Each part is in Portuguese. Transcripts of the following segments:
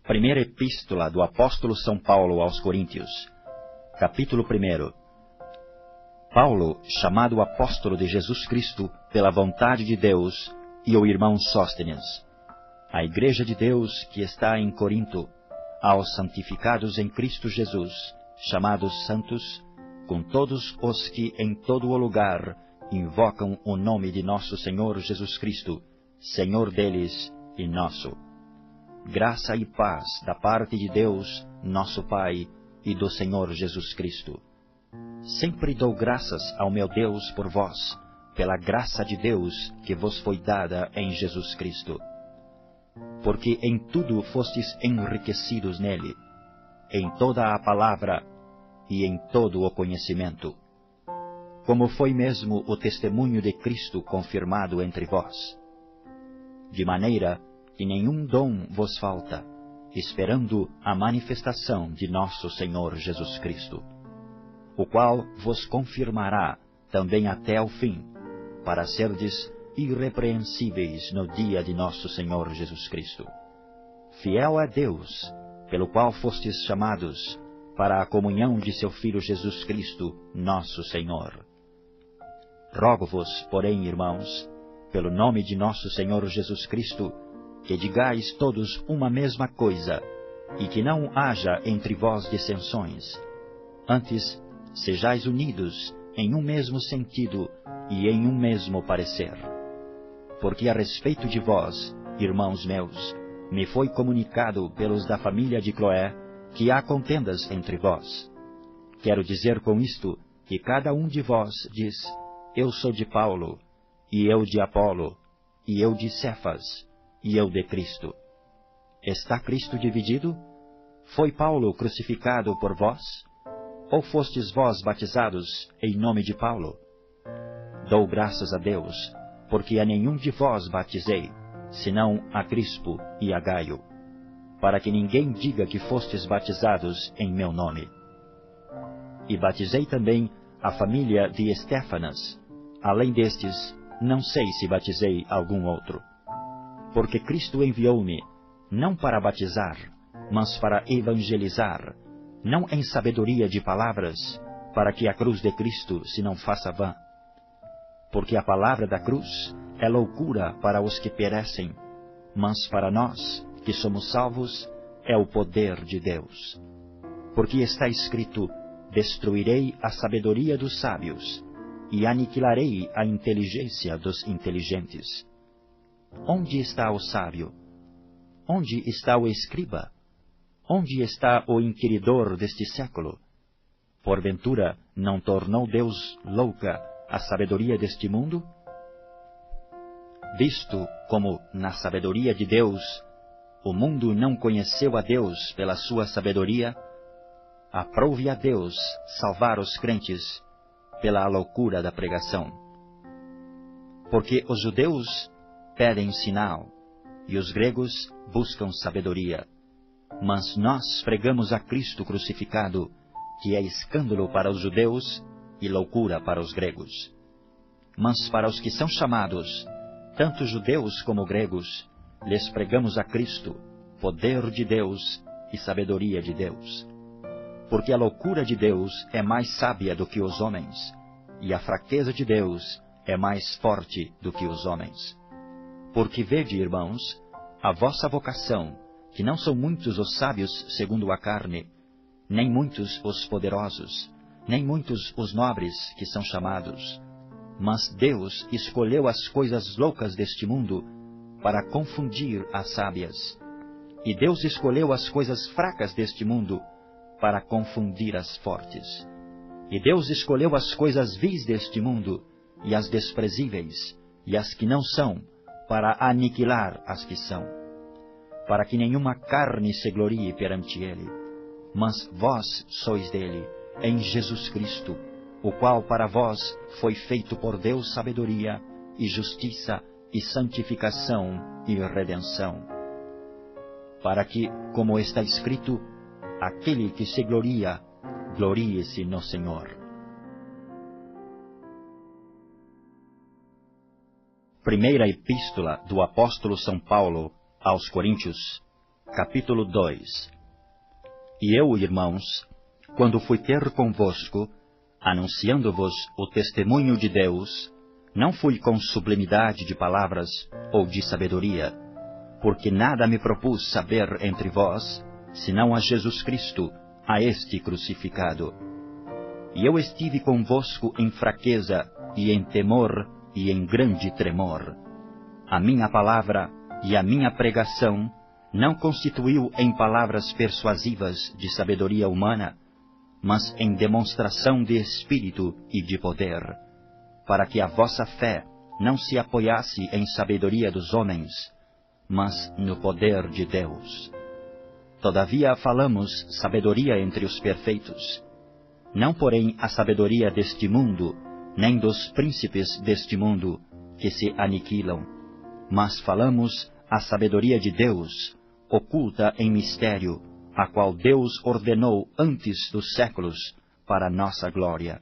Primeira Epístola do Apóstolo São Paulo aos Coríntios, capítulo 1. Paulo, chamado apóstolo de Jesus Cristo pela vontade de Deus, e o irmão Sóstenes, a igreja de Deus que está em Corinto, aos santificados em Cristo Jesus, chamados santos, com todos os que em todo o lugar invocam o nome de nosso Senhor Jesus Cristo, Senhor deles e nosso. Graça e paz da parte de Deus, nosso Pai, e do Senhor Jesus Cristo. Sempre dou graças ao meu Deus por vós, pela graça de Deus que vos foi dada em Jesus Cristo. Porque em tudo fostes enriquecidos nele, em toda a palavra e em todo o conhecimento, como foi mesmo o testemunho de Cristo confirmado entre vós. De maneira que nenhum dom vos falta, esperando a manifestação de nosso Senhor Jesus Cristo, o qual vos confirmará também até ao fim, para serdes irrepreensíveis no dia de nosso Senhor Jesus Cristo. Fiel é Deus, pelo qual fostes chamados, para a comunhão de seu Filho Jesus Cristo, nosso Senhor. Rogo-vos, porém, irmãos, pelo nome de nosso Senhor Jesus Cristo, que digais todos uma mesma coisa, e que não haja entre vós dissensões. Antes, sejais unidos em um mesmo sentido e em um mesmo parecer. Porque a respeito de vós, irmãos meus, me foi comunicado pelos da família de Cloé que há contendas entre vós. Quero dizer com isto que cada um de vós diz: eu sou de Paulo, e eu de Apolo, e eu de Cefas, e eu de Cristo. Está Cristo dividido? Foi Paulo crucificado por vós? Ou fostes vós batizados em nome de Paulo? Dou graças a Deus, porque a nenhum de vós batizei, senão a Crispo e a Gaio, para que ninguém diga que fostes batizados em meu nome. E batizei também a família de Estéfanas. Além destes, não sei se batizei algum outro. Porque Cristo enviou-me, não para batizar, mas para evangelizar, não em sabedoria de palavras, para que a cruz de Cristo se não faça vã. Porque a palavra da cruz é loucura para os que perecem, mas para nós, que somos salvos, é o poder de Deus. Porque está escrito: destruirei a sabedoria dos sábios, e aniquilarei a inteligência dos inteligentes. Onde está o sábio? Onde está o escriba? Onde está o inquiridor deste século? Porventura, não tornou Deus louca a sabedoria deste mundo? Visto como, na sabedoria de Deus, o mundo não conheceu a Deus pela sua sabedoria, aprove a Deus salvar os crentes pela loucura da pregação. Porque os judeus pedem sinal, e os gregos buscam sabedoria. Mas nós pregamos a Cristo crucificado, que é escândalo para os judeus e loucura para os gregos. Mas para os que são chamados, tanto judeus como gregos, lhes pregamos a Cristo, poder de Deus e sabedoria de Deus. Porque a loucura de Deus é mais sábia do que os homens, e a fraqueza de Deus é mais forte do que os homens. Porque vede, irmãos, a vossa vocação, que não são muitos os sábios segundo a carne, nem muitos os poderosos, nem muitos os nobres que são chamados. Mas Deus escolheu as coisas loucas deste mundo para confundir as sábias. E Deus escolheu as coisas fracas deste mundo para confundir as fortes. E Deus escolheu as coisas vis deste mundo, e as desprezíveis, e as que não são, para aniquilar as que são, para que nenhuma carne se glorie perante ele. Mas vós sois dele, em Jesus Cristo, o qual para vós foi feito por Deus sabedoria, e justiça, e santificação, e redenção. Para que, como está escrito, aquele que se gloria, glorie-se no Senhor. Primeira Epístola do Apóstolo São Paulo aos Coríntios, Capítulo 2. E eu, irmãos, quando fui ter convosco, anunciando-vos o testemunho de Deus, não fui com sublimidade de palavras ou de sabedoria, porque nada me propus saber entre vós, senão a Jesus Cristo, a este crucificado. E eu estive convosco em fraqueza, e em temor, e em grande tremor. A minha palavra e a minha pregação não constituiu em palavras persuasivas de sabedoria humana, mas em demonstração de espírito e de poder, para que a vossa fé não se apoiasse em sabedoria dos homens, mas no poder de Deus. Todavia falamos sabedoria entre os perfeitos, não porém a sabedoria deste mundo, nem dos príncipes deste mundo, que se aniquilam, mas falamos a sabedoria de Deus, oculta em mistério, a qual Deus ordenou antes dos séculos para nossa glória,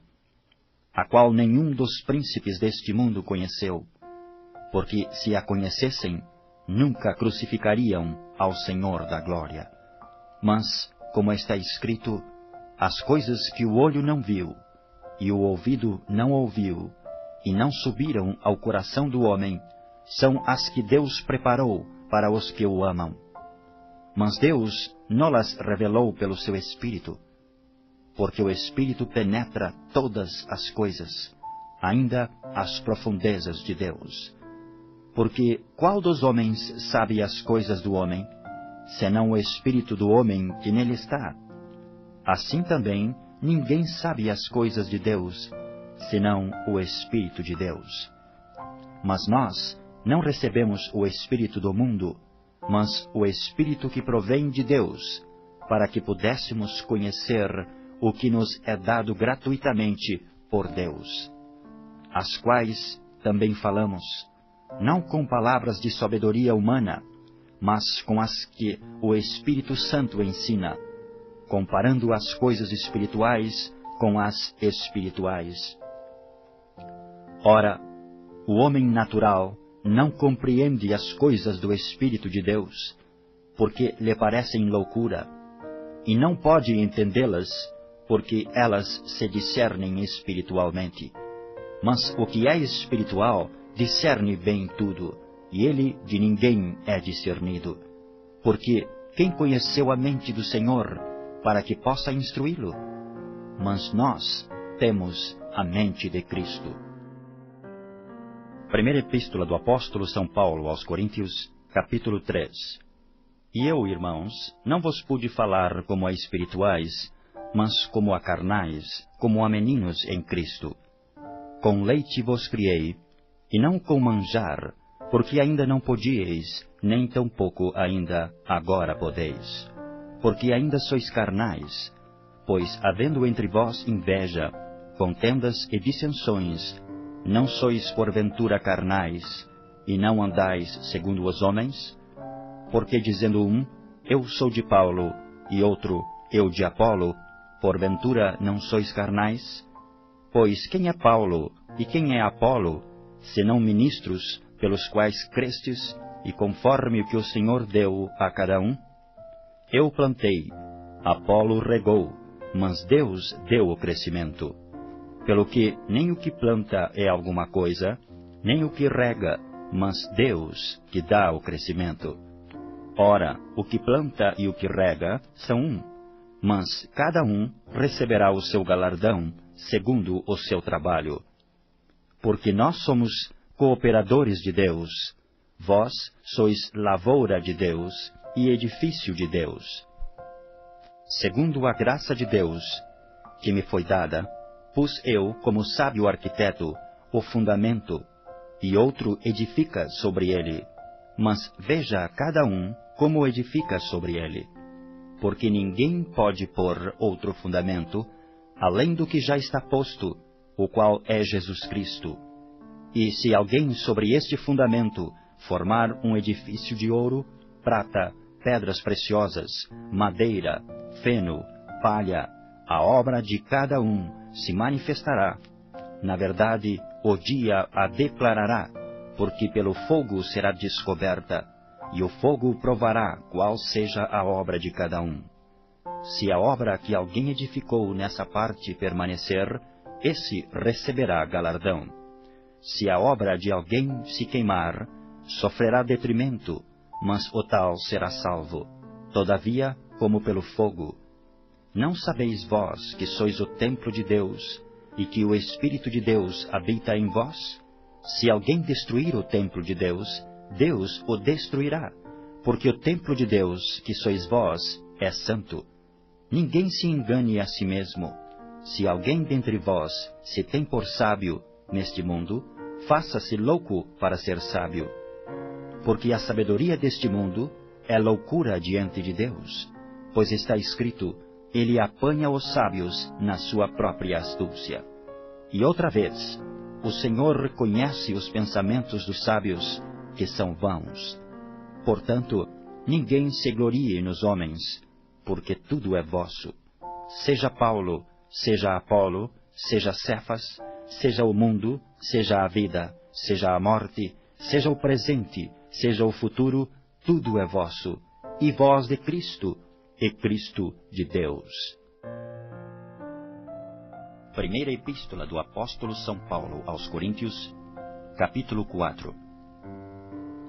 a qual nenhum dos príncipes deste mundo conheceu, porque se a conhecessem, nunca crucificariam ao Senhor da glória. Mas, como está escrito, as coisas que o olho não viu, e o ouvido não ouviu, e não subiram ao coração do homem, são as que Deus preparou para os que o amam. Mas Deus não-las revelou pelo seu Espírito, porque o Espírito penetra todas as coisas, ainda as profundezas de Deus. Porque qual dos homens sabe as coisas do homem, senão o Espírito do homem que nele está? Assim também ninguém sabe as coisas de Deus, senão o Espírito de Deus. Mas nós não recebemos o Espírito do mundo, mas o Espírito que provém de Deus, para que pudéssemos conhecer o que nos é dado gratuitamente por Deus, as quais também falamos, não com palavras de sabedoria humana, mas com as que o Espírito Santo ensina, comparando as coisas espirituais com as espirituais. Ora, o homem natural não compreende as coisas do Espírito de Deus, porque lhe parecem loucura, e não pode entendê-las, porque elas se discernem espiritualmente. Mas o que é espiritual discerne bem tudo, e ele de ninguém é discernido. Porque quem conheceu a mente do Senhor, para que possa instruí-lo? Mas nós temos a mente de Cristo. Primeira Epístola do Apóstolo São Paulo aos Coríntios, capítulo 3. E eu, irmãos, não vos pude falar como a espirituais, mas como a carnais, como a meninos em Cristo. Com leite vos criei, e não com manjar, porque ainda não podíeis, nem tampouco ainda agora podeis. Porque ainda sois carnais, pois havendo entre vós inveja, contendas e dissensões, não sois porventura carnais, e não andais segundo os homens? Porque dizendo um, eu sou de Paulo, e outro, eu de Apolo, porventura não sois carnais? Pois quem é Paulo, e quem é Apolo, senão ministros pelos quais crestes, e conforme o que o Senhor deu a cada um? Eu plantei, Apolo regou, mas Deus deu o crescimento. Pelo que nem o que planta é alguma coisa, nem o que rega, mas Deus que dá o crescimento. Ora, o que planta e o que rega são um, mas cada um receberá o seu galardão, segundo o seu trabalho. Porque nós somos cooperadores de Deus, vós sois lavoura de Deus e edifício de Deus. Segundo a graça de Deus, que me foi dada, pus eu, como sábio arquiteto, o fundamento, e outro edifica sobre ele. Mas veja cada um como edifica sobre ele. Porque ninguém pode pôr outro fundamento, além do que já está posto, o qual é Jesus Cristo. E se alguém sobre este fundamento formar um edifício de ouro, prata, pedras preciosas, madeira, feno, palha, a obra de cada um se manifestará. Na verdade, o dia a declarará, porque pelo fogo será descoberta, e o fogo provará qual seja a obra de cada um. Se a obra que alguém edificou nessa parte permanecer, esse receberá galardão. Se a obra de alguém se queimar, sofrerá detrimento, mas o tal será salvo, todavia como pelo fogo. Não sabeis vós que sois o templo de Deus, e que o Espírito de Deus habita em vós? Se alguém destruir o templo de Deus, Deus o destruirá, porque o templo de Deus, que sois vós, é santo. Ninguém se engane a si mesmo. Se alguém dentre vós se tem por sábio neste mundo, faça-se louco para ser sábio. Porque a sabedoria deste mundo é loucura diante de Deus, pois está escrito, ele apanha os sábios na sua própria astúcia. E outra vez, o Senhor conhece os pensamentos dos sábios, que são vãos. Portanto, ninguém se glorie nos homens, porque tudo é vosso. Seja Paulo, seja Apolo, seja Cefas, seja o mundo, seja a vida, seja a morte, seja o presente, seja o futuro, tudo é vosso, e vós de Cristo, e Cristo de Deus. Primeira Epístola do Apóstolo São Paulo aos Coríntios, capítulo 4.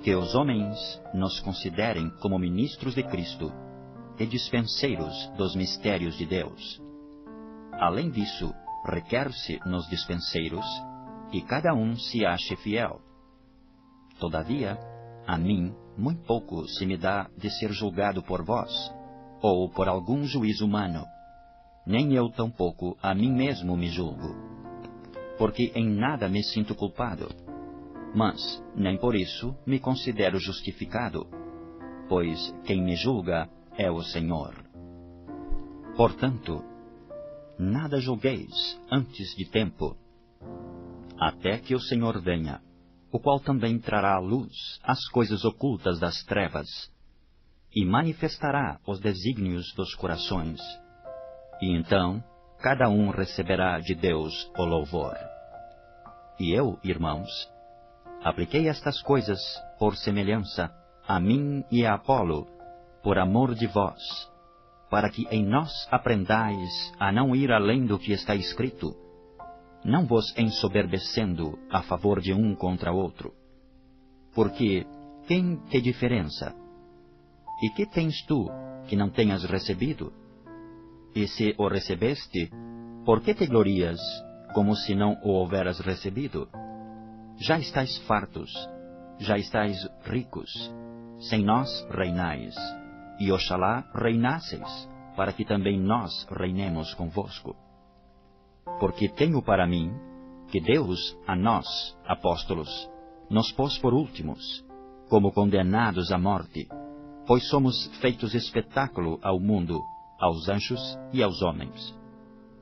Que os homens nos considerem como ministros de Cristo e dispenseiros dos mistérios de Deus. Além disso, requer-se nos dispenseiros que cada um se ache fiel. Todavia, a mim muito pouco se me dá de ser julgado por vós, ou por algum juiz humano. Nem eu tampouco a mim mesmo me julgo, porque em nada me sinto culpado. Mas nem por isso me considero justificado, pois quem me julga é o Senhor. Portanto, nada julgueis antes de tempo, até que o Senhor venha, o qual também trará à luz as coisas ocultas das trevas, e manifestará os desígnios dos corações. E então, cada um receberá de Deus o louvor. E eu, irmãos, apliquei estas coisas por semelhança a mim e a Apolo, por amor de vós, para que em nós aprendais a não ir além do que está escrito, não vos ensoberbecendo a favor de um contra outro. Porque quem te diferença? E que tens tu que não tenhas recebido? E se o recebeste, por que te glorias, como se não o houveras recebido? Já estáis fartos, já estáis ricos, sem nós reinais, e oxalá reinasseis, para que também nós reinemos convosco. Porque tenho para mim que Deus a nós, apóstolos, nos pôs por últimos, como condenados à morte, pois somos feitos espetáculo ao mundo, aos anjos e aos homens.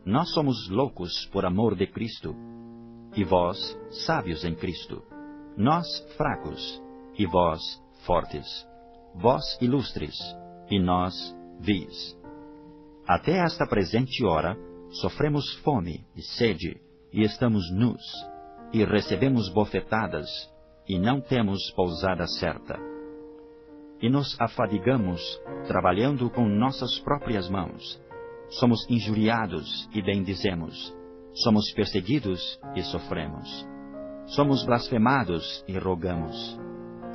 Nós somos loucos por amor de Cristo, e vós sábios em Cristo. Nós fracos, e vós fortes. Vós ilustres, e nós vis. Até esta presente hora, sofremos fome e sede, e estamos nus, e recebemos bofetadas, e não temos pousada certa. E nos afadigamos, trabalhando com nossas próprias mãos. Somos injuriados e bendizemos. Somos perseguidos e sofremos. Somos blasfemados e rogamos.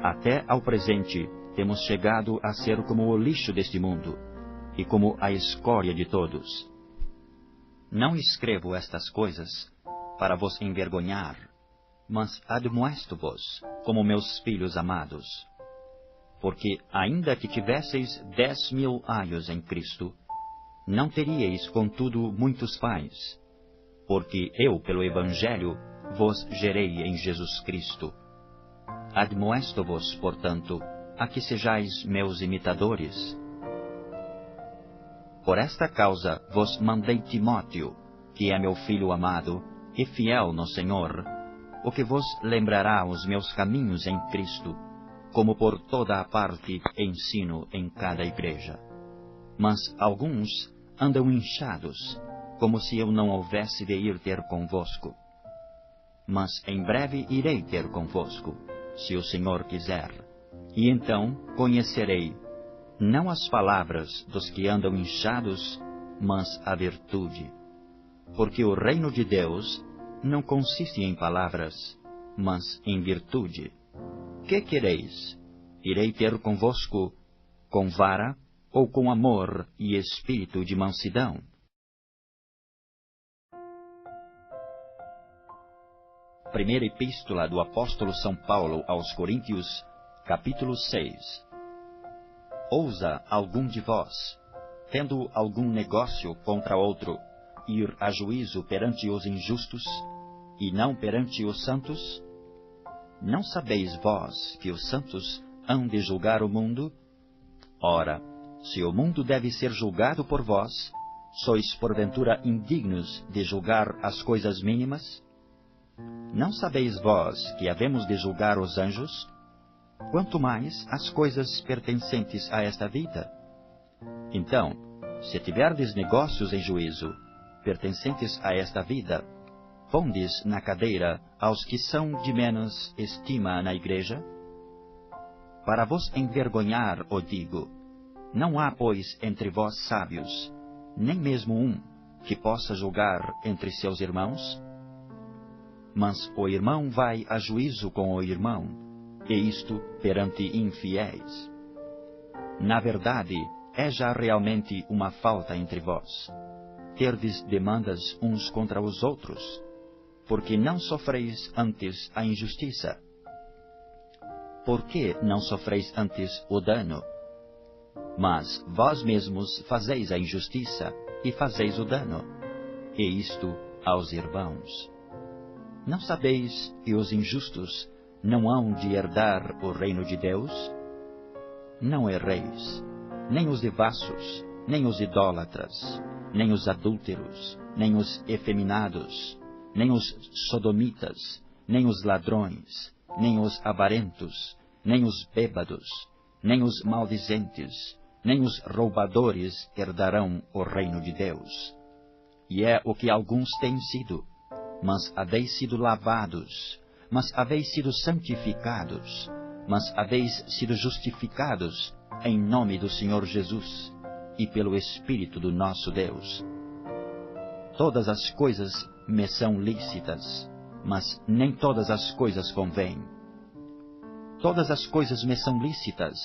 Até ao presente temos chegado a ser como o lixo deste mundo, e como a escória de todos. Não escrevo estas coisas para vos envergonhar, mas admoesto-vos como meus filhos amados. Porque, ainda que tivesseis 10.000 anos em Cristo, não teríeis, contudo, muitos pais, porque eu, pelo Evangelho, vos gerei em Jesus Cristo. Admoesto-vos, portanto, a que sejais meus imitadores. Por esta causa vos mandei Timóteo, que é meu filho amado e fiel no Senhor, o que vos lembrará os meus caminhos em Cristo, como por toda a parte ensino em cada igreja. Mas alguns andam inchados, como se eu não houvesse de ir ter convosco. Mas em breve irei ter convosco, se o Senhor quiser, E então conhecerei, não as palavras dos que andam inchados, mas a virtude. Porque o reino de Deus não consiste em palavras, mas em virtude. Que quereis? Irei ter convosco com vara ou com amor e espírito de mansidão? Primeira Epístola do Apóstolo São Paulo aos Coríntios, capítulo 6. Ousa algum de vós, tendo algum negócio contra outro, ir a juízo perante os injustos, e não perante os santos? Não sabeis vós que os santos hão de julgar o mundo? Ora, se o mundo deve ser julgado por vós, sois porventura indignos de julgar as coisas mínimas? Não sabeis vós que havemos de julgar os anjos? Quanto mais as coisas pertencentes a esta vida. Então, se tiverdes negócios em juízo, pertencentes a esta vida, pondes na cadeira aos que são de menos estima na igreja? Para vos envergonhar, o digo, não há, pois, entre vós sábios, nem mesmo um que possa julgar entre seus irmãos? Mas o irmão vai a juízo com o irmão, e isto perante infiéis. Na verdade, é já realmente uma falta entre vós. Terdes demandas uns contra os outros, porque não sofreis antes a injustiça. Por que não sofreis antes o dano? Mas vós mesmos fazeis a injustiça e fazeis o dano, e isto aos irmãos. Não sabeis que os injustos não hão de herdar o reino de Deus? Não erreis, nem os devassos, nem os idólatras, nem os adúlteros, nem os efeminados, nem os sodomitas, nem os ladrões, nem os avarentos, nem os bêbados, nem os maldizentes, nem os roubadores herdarão o reino de Deus. E é o que alguns têm sido. Mas haveis sido lavados, mas haveis sido santificados, mas haveis sido justificados em nome do Senhor Jesus e pelo Espírito do nosso Deus. Todas as coisas me são lícitas, mas nem todas as coisas convêm. Todas as coisas me são lícitas,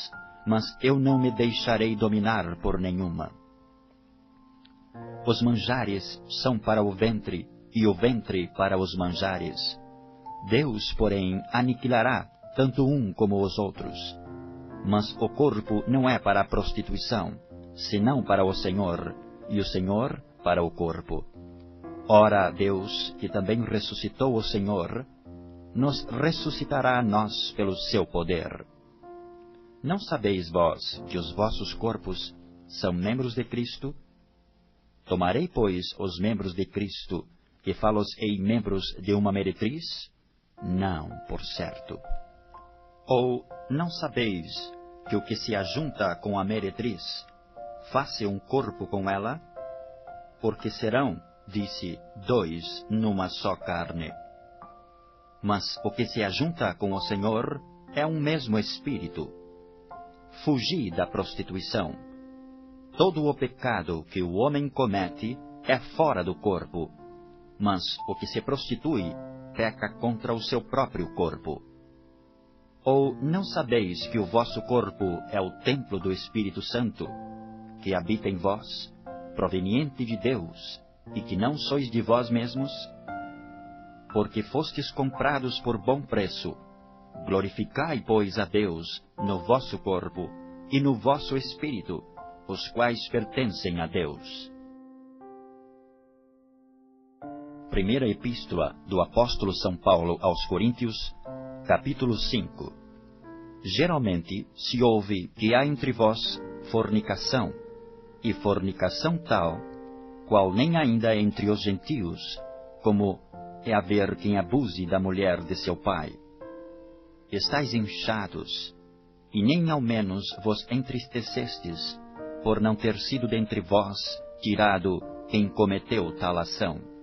mas eu não me deixarei dominar por nenhuma. Os manjares são para o ventre, e o ventre para os manjares. Deus, porém, aniquilará tanto um como os outros. Mas o corpo não é para a prostituição, senão para o Senhor, e o Senhor para o corpo. Ora, Deus, que também ressuscitou o Senhor, nos ressuscitará a nós pelo seu poder. Não sabeis vós que os vossos corpos são membros de Cristo? Tomarei, pois, os membros de Cristo, e fá-los-ei membros de uma meretriz? Não, por certo. Ou não sabeis que o que se ajunta com a meretriz, faz-se um corpo com ela? Porque serão, disse, dois numa só carne. Mas o que se ajunta com o Senhor é um mesmo espírito. Fugi da prostituição. Todo o pecado que o homem comete é fora do corpo, mas o que se prostitui peca contra o seu próprio corpo. Ou não sabeis que o vosso corpo é o templo do Espírito Santo, que habita em vós, proveniente de Deus, e que não sois de vós mesmos? Porque fostes comprados por bom preço. Glorificai, pois, a Deus no vosso corpo e no vosso espírito, os quais pertencem a Deus. Primeira Epístola do Apóstolo São Paulo aos Coríntios, capítulo 5. Geralmente se ouve que há entre vós fornicação, e fornicação tal, qual nem ainda entre os gentios, como é haver quem abuse da mulher de seu pai. Estais inchados, e nem ao menos vos entristecestes, por não ter sido dentre vós tirado quem cometeu tal ação.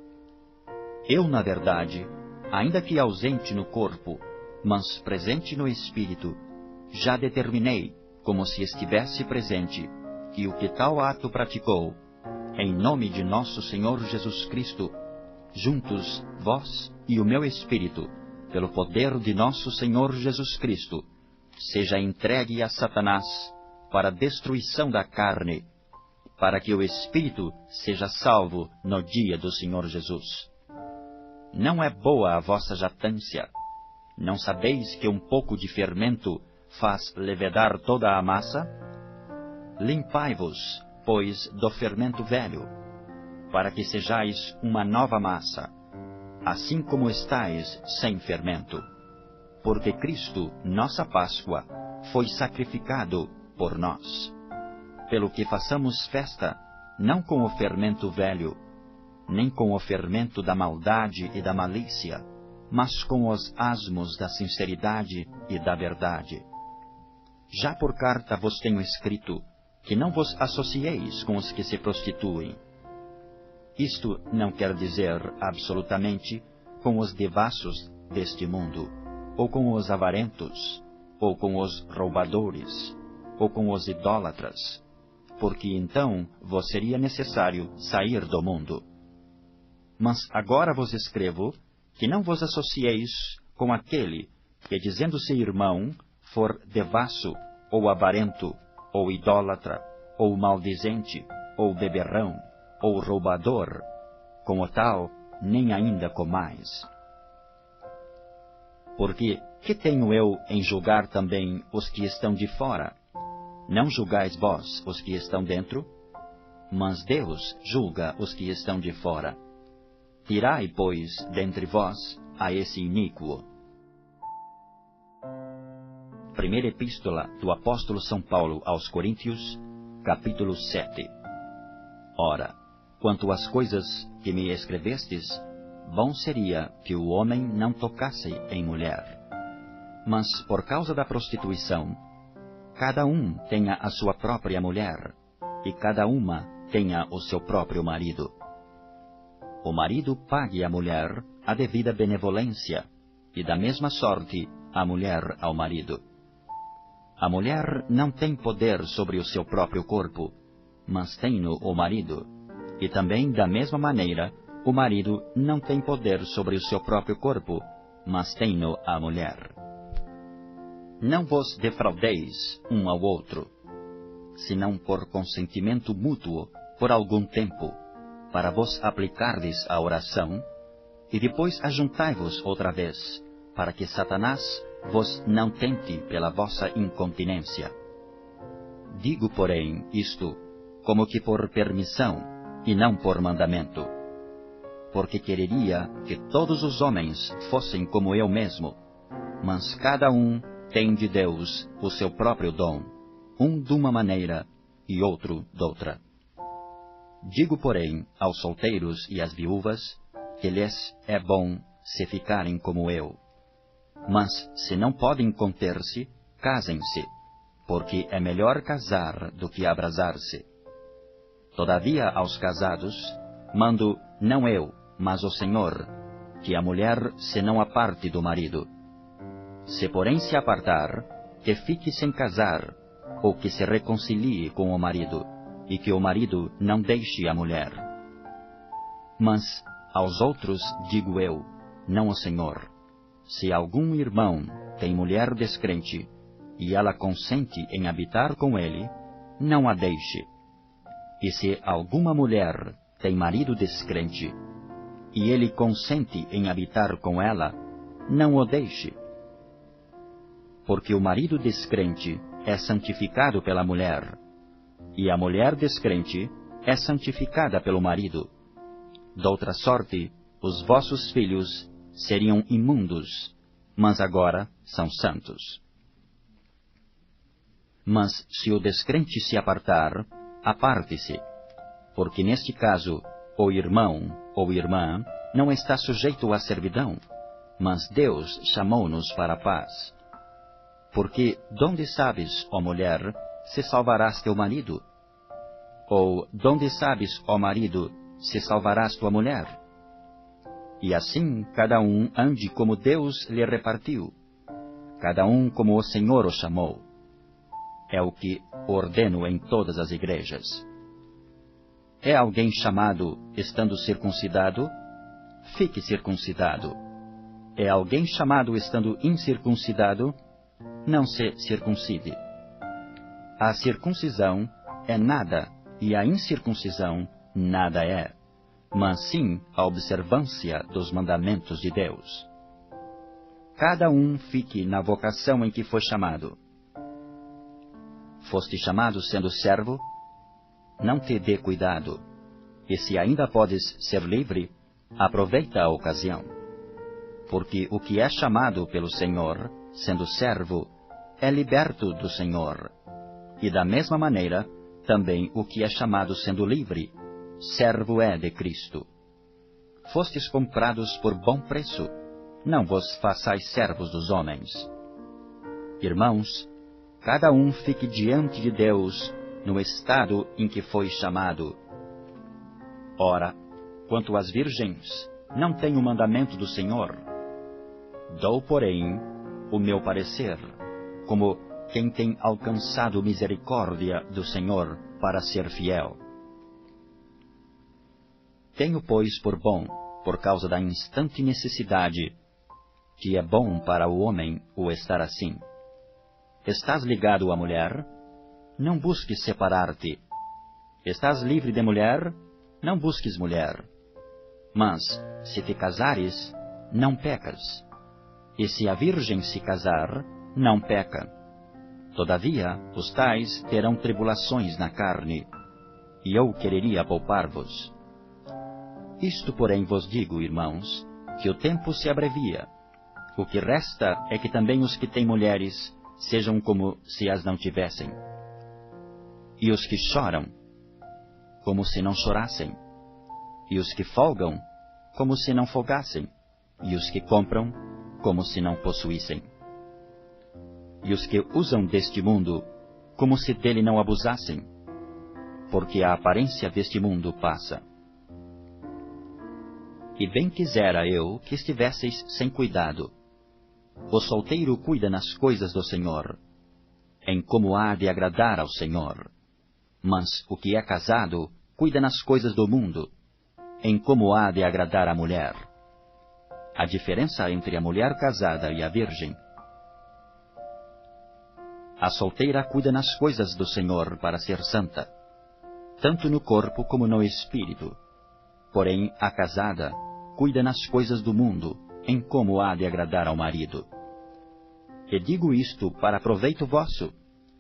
Eu, na verdade, ainda que ausente no corpo, mas presente no espírito, já determinei, como se estivesse presente, que o que tal ato praticou, em nome de nosso Senhor Jesus Cristo, juntos, vós e o meu espírito, pelo poder de nosso Senhor Jesus Cristo, seja entregue a Satanás para a destruição da carne, para que o espírito seja salvo no dia do Senhor Jesus. Não é boa a vossa jactância. Não sabeis que um pouco de fermento faz levedar toda a massa? Limpai-vos, pois, do fermento velho, para que sejais uma nova massa, assim como estáis sem fermento. Porque Cristo, nossa Páscoa, foi sacrificado por nós. Pelo que façamos festa, não com o fermento velho, nem com o fermento da maldade e da malícia, mas com os asmos da sinceridade e da verdade. Já por carta vos tenho escrito que não vos associeis com os que se prostituem. Isto não quer dizer, absolutamente, com os devassos deste mundo, ou com os avarentos, ou com os roubadores, ou com os idólatras, porque então vos seria necessário sair do mundo. Mas agora vos escrevo que não vos associeis com aquele que, dizendo-se irmão, for devasso, ou avarento, ou idólatra, ou maldizente, ou beberrão, ou roubador, com o tal, nem ainda comais. Porque que tenho eu em julgar também os que estão de fora? Não julgais vós os que estão dentro? Mas Deus julga os que estão de fora. Tirai, pois, dentre vós a esse iníquo. Primeira Epístola do Apóstolo São Paulo aos Coríntios, capítulo 7. Ora, quanto às coisas que me escrevestes, bom seria que o homem não tocasse em mulher. Mas, por causa da prostituição, cada um tenha a sua própria mulher, e cada uma tenha o seu próprio marido. O marido pague à mulher a devida benevolência, e da mesma sorte a mulher ao marido. A mulher não tem poder sobre o seu próprio corpo, mas tem-no o marido, e também da mesma maneira o marido não tem poder sobre o seu próprio corpo, mas tem-no a mulher. Não vos defraudeis um ao outro, senão por consentimento mútuo por algum tempo, para vos aplicardes à oração, e depois ajuntai-vos outra vez, para que Satanás vos não tente pela vossa incontinência. Digo, porém, isto como que por permissão, e não por mandamento, porque quereria que todos os homens fossem como eu mesmo, mas cada um tem de Deus o seu próprio dom, um de uma maneira e outro doutra. Digo, porém, aos solteiros e às viúvas, que lhes é bom se ficarem como eu. Mas, se não podem conter-se, casem-se, porque é melhor casar do que abrasar-se. Todavia, aos casados, mando não eu, mas o Senhor, que a mulher se não aparte do marido. Se porém se apartar, que fique sem casar, ou que se reconcilie com o marido, e que o marido não deixe a mulher. Mas aos outros digo eu, não o Senhor: se algum irmão tem mulher descrente, e ela consente em habitar com ele, não a deixe. E se alguma mulher tem marido descrente, e ele consente em habitar com ela, não o deixe. Porque o marido descrente é santificado pela mulher, e a mulher descrente é santificada pelo marido. Doutra sorte, os vossos filhos seriam imundos, mas agora são santos. Mas se o descrente se apartar, aparte-se, porque neste caso o irmão ou irmã não está sujeito à servidão, mas Deus chamou-nos para a paz. Porque donde sabes, ó mulher, se salvarás teu marido? Ou donde sabes, ó marido, se salvarás tua mulher? E assim cada um ande como Deus lhe repartiu, cada um como o Senhor o chamou. É o que ordeno em todas as igrejas. É alguém chamado estando circuncidado? Fique circuncidado. É alguém chamado estando incircuncidado? Não se circuncide. A circuncisão é nada, e a incircuncisão nada é, mas sim a observância dos mandamentos de Deus. Cada um fique na vocação em que foi chamado. Foste chamado sendo servo? Não te dê cuidado, e se ainda podes ser livre, aproveita a ocasião. Porque o que é chamado pelo Senhor, sendo servo, é liberto do Senhor. E da mesma maneira, também o que é chamado sendo livre, servo é de Cristo. Fostes comprados por bom preço, não vos façais servos dos homens. Irmãos, cada um fique diante de Deus no estado em que foi chamado. Ora, quanto às virgens, não tenho o mandamento do Senhor. Dou, porém, o meu parecer, como quem tem alcançado misericórdia do Senhor para ser fiel. Tenho, pois, por bom, por causa da instante necessidade, que é bom para o homem o estar assim. Estás ligado à mulher? Não busques separar-te. Estás livre de mulher? Não busques mulher. Mas, se te casares, não pecas. E se a virgem se casar, não peca. Todavia, os tais terão tribulações na carne, e eu quereria poupar-vos. Isto, porém, vos digo, irmãos, que o tempo se abrevia. O que resta é que também os que têm mulheres sejam como se as não tivessem. E os que choram, como se não chorassem. E os que folgam, como se não folgassem. E os que compram, como se não possuíssem. E os que usam deste mundo, como se dele não abusassem. Porque a aparência deste mundo passa. E bem quisera eu que estivesseis sem cuidado. O solteiro cuida nas coisas do Senhor, em como há de agradar ao Senhor. Mas o que é casado cuida nas coisas do mundo, em como há de agradar à mulher. A diferença entre a mulher casada e a virgem. A solteira cuida nas coisas do Senhor para ser santa, tanto no corpo como no espírito. Porém, a casada cuida nas coisas do mundo, em como há de agradar ao marido. E digo isto para proveito vosso,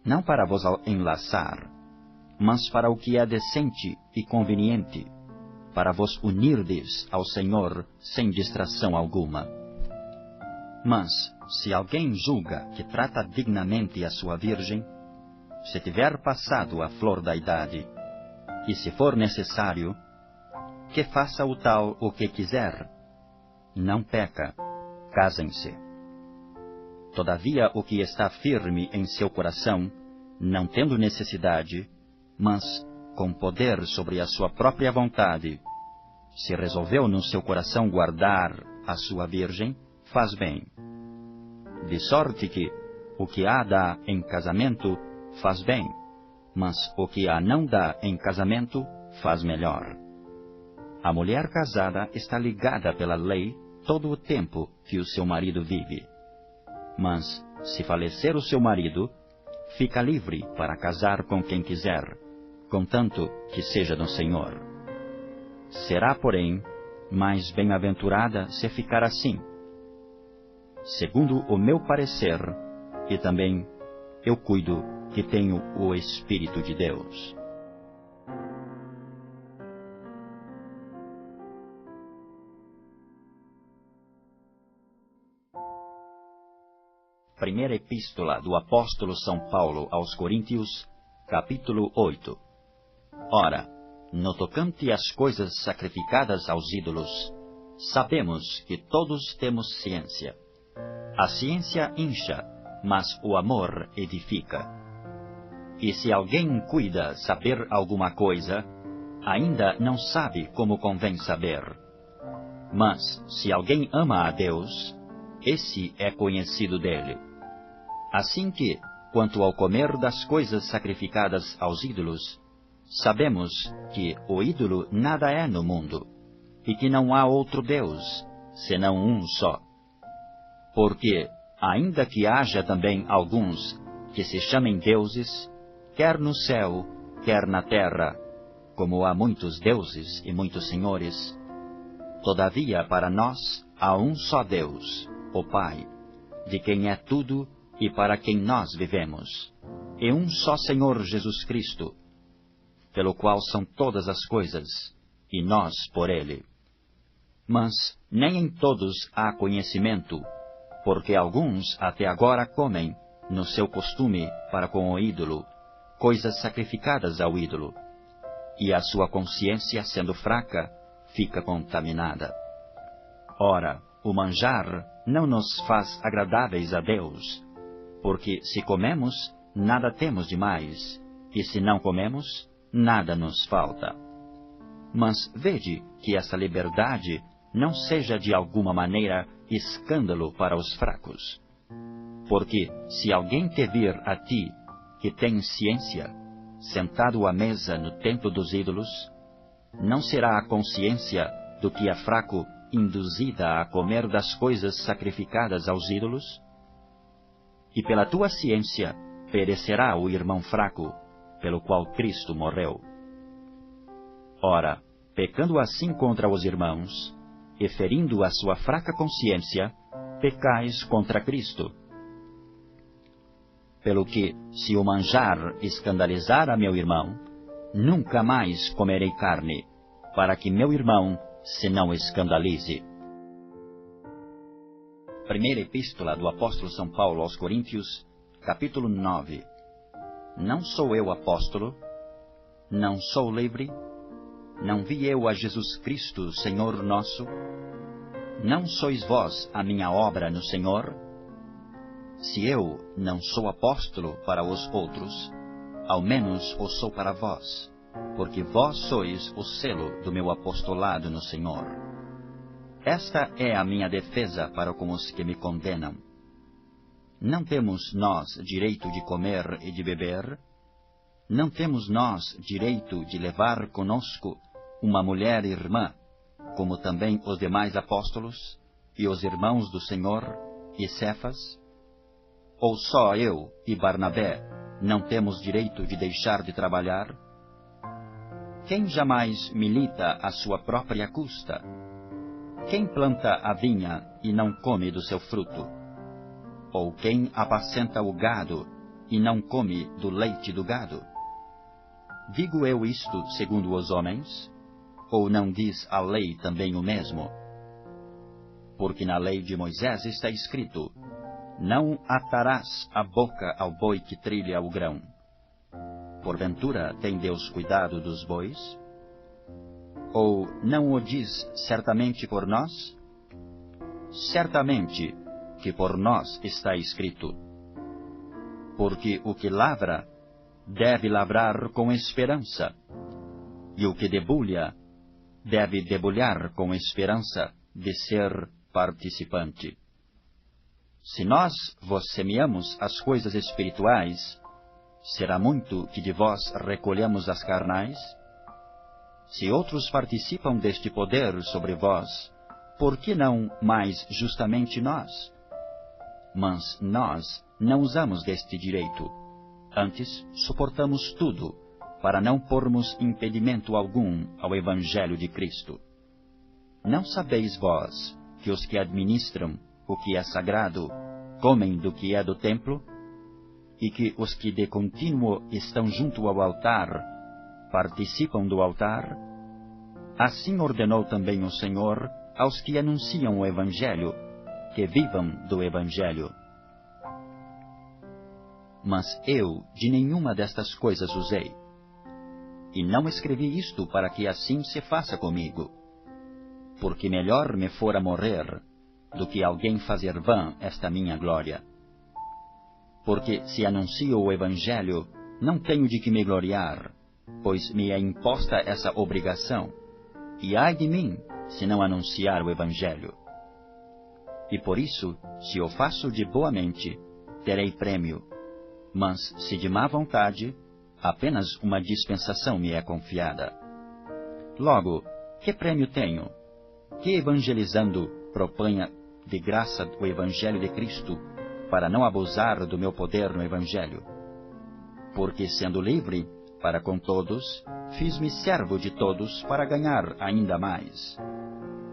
não para vos enlaçar, mas para o que é decente e conveniente, para vos unirdes ao Senhor sem distração alguma. Mas, se alguém julga que trata dignamente a sua virgem, se tiver passado a flor da idade, e se for necessário, que faça o tal o que quiser. Não peca, casem-se. Todavia o que está firme em seu coração, não tendo necessidade, mas com poder sobre a sua própria vontade, se resolveu no seu coração guardar a sua virgem, faz bem. De sorte que o que a dá em casamento faz bem, mas o que a não dá em casamento faz melhor. A mulher casada está ligada pela lei todo o tempo que o seu marido vive. Mas, se falecer o seu marido, fica livre para casar com quem quiser, contanto que seja do Senhor. Será, porém, mais bem-aventurada se ficar assim. Segundo o meu parecer, e também eu cuido que tenho o Espírito de Deus. Primeira Epístola do Apóstolo São Paulo aos Coríntios, capítulo 8. Ora, no tocante às coisas sacrificadas aos ídolos, sabemos que todos temos ciência. A ciência incha, mas o amor edifica. E se alguém cuida saber alguma coisa, ainda não sabe como convém saber. Mas, se alguém ama a Deus, esse é conhecido dele. Assim que, quanto ao comer das coisas sacrificadas aos ídolos, sabemos que o ídolo nada é no mundo, e que não há outro Deus, senão um só. Porque, ainda que haja também alguns que se chamem deuses, quer no céu, quer na terra, como há muitos deuses e muitos senhores, todavia para nós há um só Deus, o Pai, de quem é tudo e para quem nós vivemos, e um só Senhor Jesus Cristo, pelo qual são todas as coisas, e nós por ele. Mas nem em todos há conhecimento, porque alguns até agora comem, no seu costume para com o ídolo, coisas sacrificadas ao ídolo, e a sua consciência, sendo fraca, fica contaminada. Ora, o manjar não nos faz agradáveis a Deus, porque se comemos, nada temos demais, e se não comemos, nada nos falta. Mas vede que essa liberdade não seja de alguma maneira escândalo para os fracos. Porque se alguém te vir a ti, que tem ciência, sentado à mesa no templo dos ídolos, não será a consciência do que é fraco induzida a comer das coisas sacrificadas aos ídolos? E pela tua ciência perecerá o irmão fraco, pelo qual Cristo morreu. Ora, pecando assim contra os irmãos, e ferindo a sua fraca consciência, pecais contra Cristo. Pelo que, se o manjar escandalizar a meu irmão, nunca mais comerei carne, para que meu irmão se não escandalize. Primeira Epístola do Apóstolo São Paulo aos Coríntios, capítulo 9. Não sou eu apóstolo? Não sou livre? Não vi eu a Jesus Cristo, Senhor nosso? Não sois vós a minha obra no Senhor? Se eu não sou apóstolo para os outros, ao menos o sou para vós, porque vós sois o selo do meu apostolado no Senhor. Esta é a minha defesa para com os que me condenam. Não temos nós direito de comer e de beber? Não temos nós direito de levar conosco uma mulher irmã, como também os demais apóstolos, e os irmãos do Senhor, e Cefas? Ou só eu e Barnabé não temos direito de deixar de trabalhar? Quem jamais milita à sua própria custa? Quem planta a vinha e não come do seu fruto? Ou quem apacenta o gado e não come do leite do gado? Digo eu isto segundo os homens? Ou não diz a lei também o mesmo? Porque na lei de Moisés está escrito: não atarás a boca ao boi que trilha o grão. Porventura tem Deus cuidado dos bois? Ou não o diz certamente por nós? Certamente que por nós está escrito: porque o que lavra deve lavrar com esperança, e o que debulha deve debulhar com esperança de ser participante. Se nós vos semeamos as coisas espirituais, será muito que de vós recolhamos as carnais? Se outros participam deste poder sobre vós, por que não mais justamente nós? Mas nós não usamos deste direito. Antes, suportamos tudo, para não pormos impedimento algum ao Evangelho de Cristo. Não sabeis vós que os que administram o que é sagrado comem do que é do templo, e que os que de contínuo estão junto ao altar participam do altar? Assim ordenou também o Senhor aos que anunciam o Evangelho, que vivam do Evangelho. Mas eu de nenhuma destas coisas usei. E não escrevi isto para que assim se faça comigo, porque melhor me fora morrer do que alguém fazer vã esta minha glória. Porque se anuncio o Evangelho, não tenho de que me gloriar, pois me é imposta essa obrigação, e ai de mim, se não anunciar o Evangelho. E por isso, se o faço de boa mente, terei prêmio. Mas, se de má vontade, apenas uma dispensação me é confiada. Logo, que prêmio tenho? Que evangelizando proponha de graça o Evangelho de Cristo, para não abusar do meu poder no Evangelho? Porque, sendo livre para com todos, fiz-me servo de todos para ganhar ainda mais.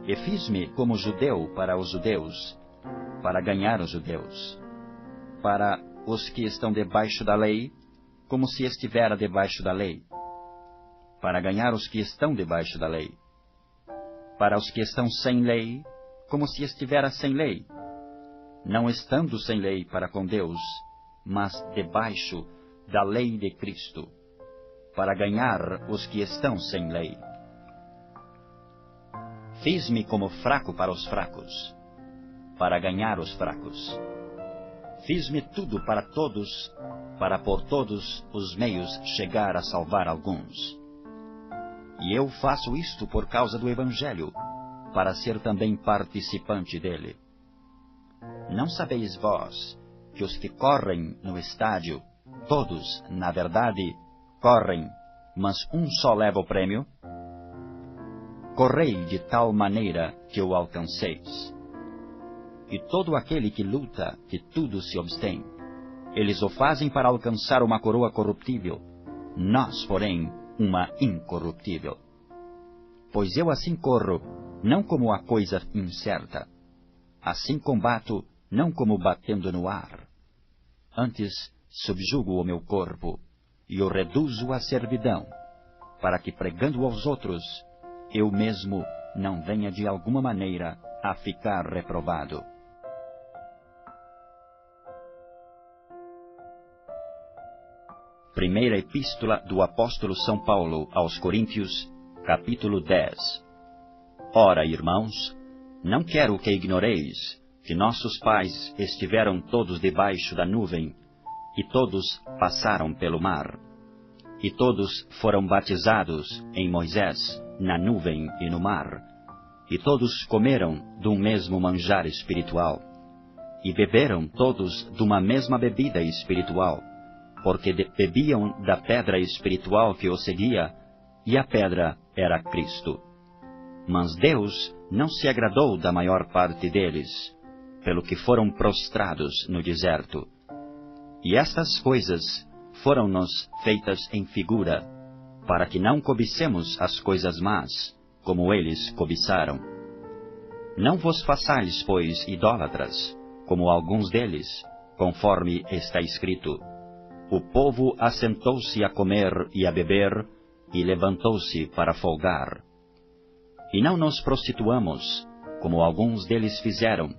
E fiz-me como judeu para os judeus, para ganhar os judeus. Para os que estão debaixo da lei, como se estivera debaixo da lei, para ganhar os que estão debaixo da lei. Para os que estão sem lei, como se estivera sem lei, não estando sem lei para com Deus, mas debaixo da lei de Cristo, para ganhar os que estão sem lei. Fiz-me como fraco para os fracos, para ganhar os fracos. Fiz-me tudo para todos, para por todos os meios chegar a salvar alguns. E eu faço isto por causa do Evangelho, para ser também participante dele. Não sabeis vós que os que correm no estádio, todos, na verdade, correm, mas um só leva o prêmio? Correi de tal maneira que o alcanceis. E todo aquele que luta, de tudo se abstém. Eles o fazem para alcançar uma coroa corruptível, nós, porém, uma incorruptível. Pois eu assim corro, não como a coisa incerta. Assim combato, não como batendo no ar. Antes, subjugo o meu corpo, e o reduzo à servidão, para que, pregando aos outros, eu mesmo não venha de alguma maneira a ficar reprovado. Primeira Epístola do Apóstolo São Paulo aos Coríntios, capítulo 10. Ora, irmãos, não quero que ignoreis que nossos pais estiveram todos debaixo da nuvem, e todos passaram pelo mar, e todos foram batizados em Moisés, na nuvem e no mar, e todos comeram de um mesmo manjar espiritual, e beberam todos de uma mesma bebida espiritual, porque bebiam da pedra espiritual que os seguia, e a pedra era Cristo. Mas Deus não se agradou da maior parte deles, pelo que foram prostrados no deserto. E estas coisas foram-nos feitas em figura, para que não cobicemos as coisas más, como eles cobiçaram. Não vos façais, pois, idólatras, como alguns deles, conforme está escrito: o povo assentou-se a comer e a beber, e levantou-se para folgar. E não nos prostituamos, como alguns deles fizeram,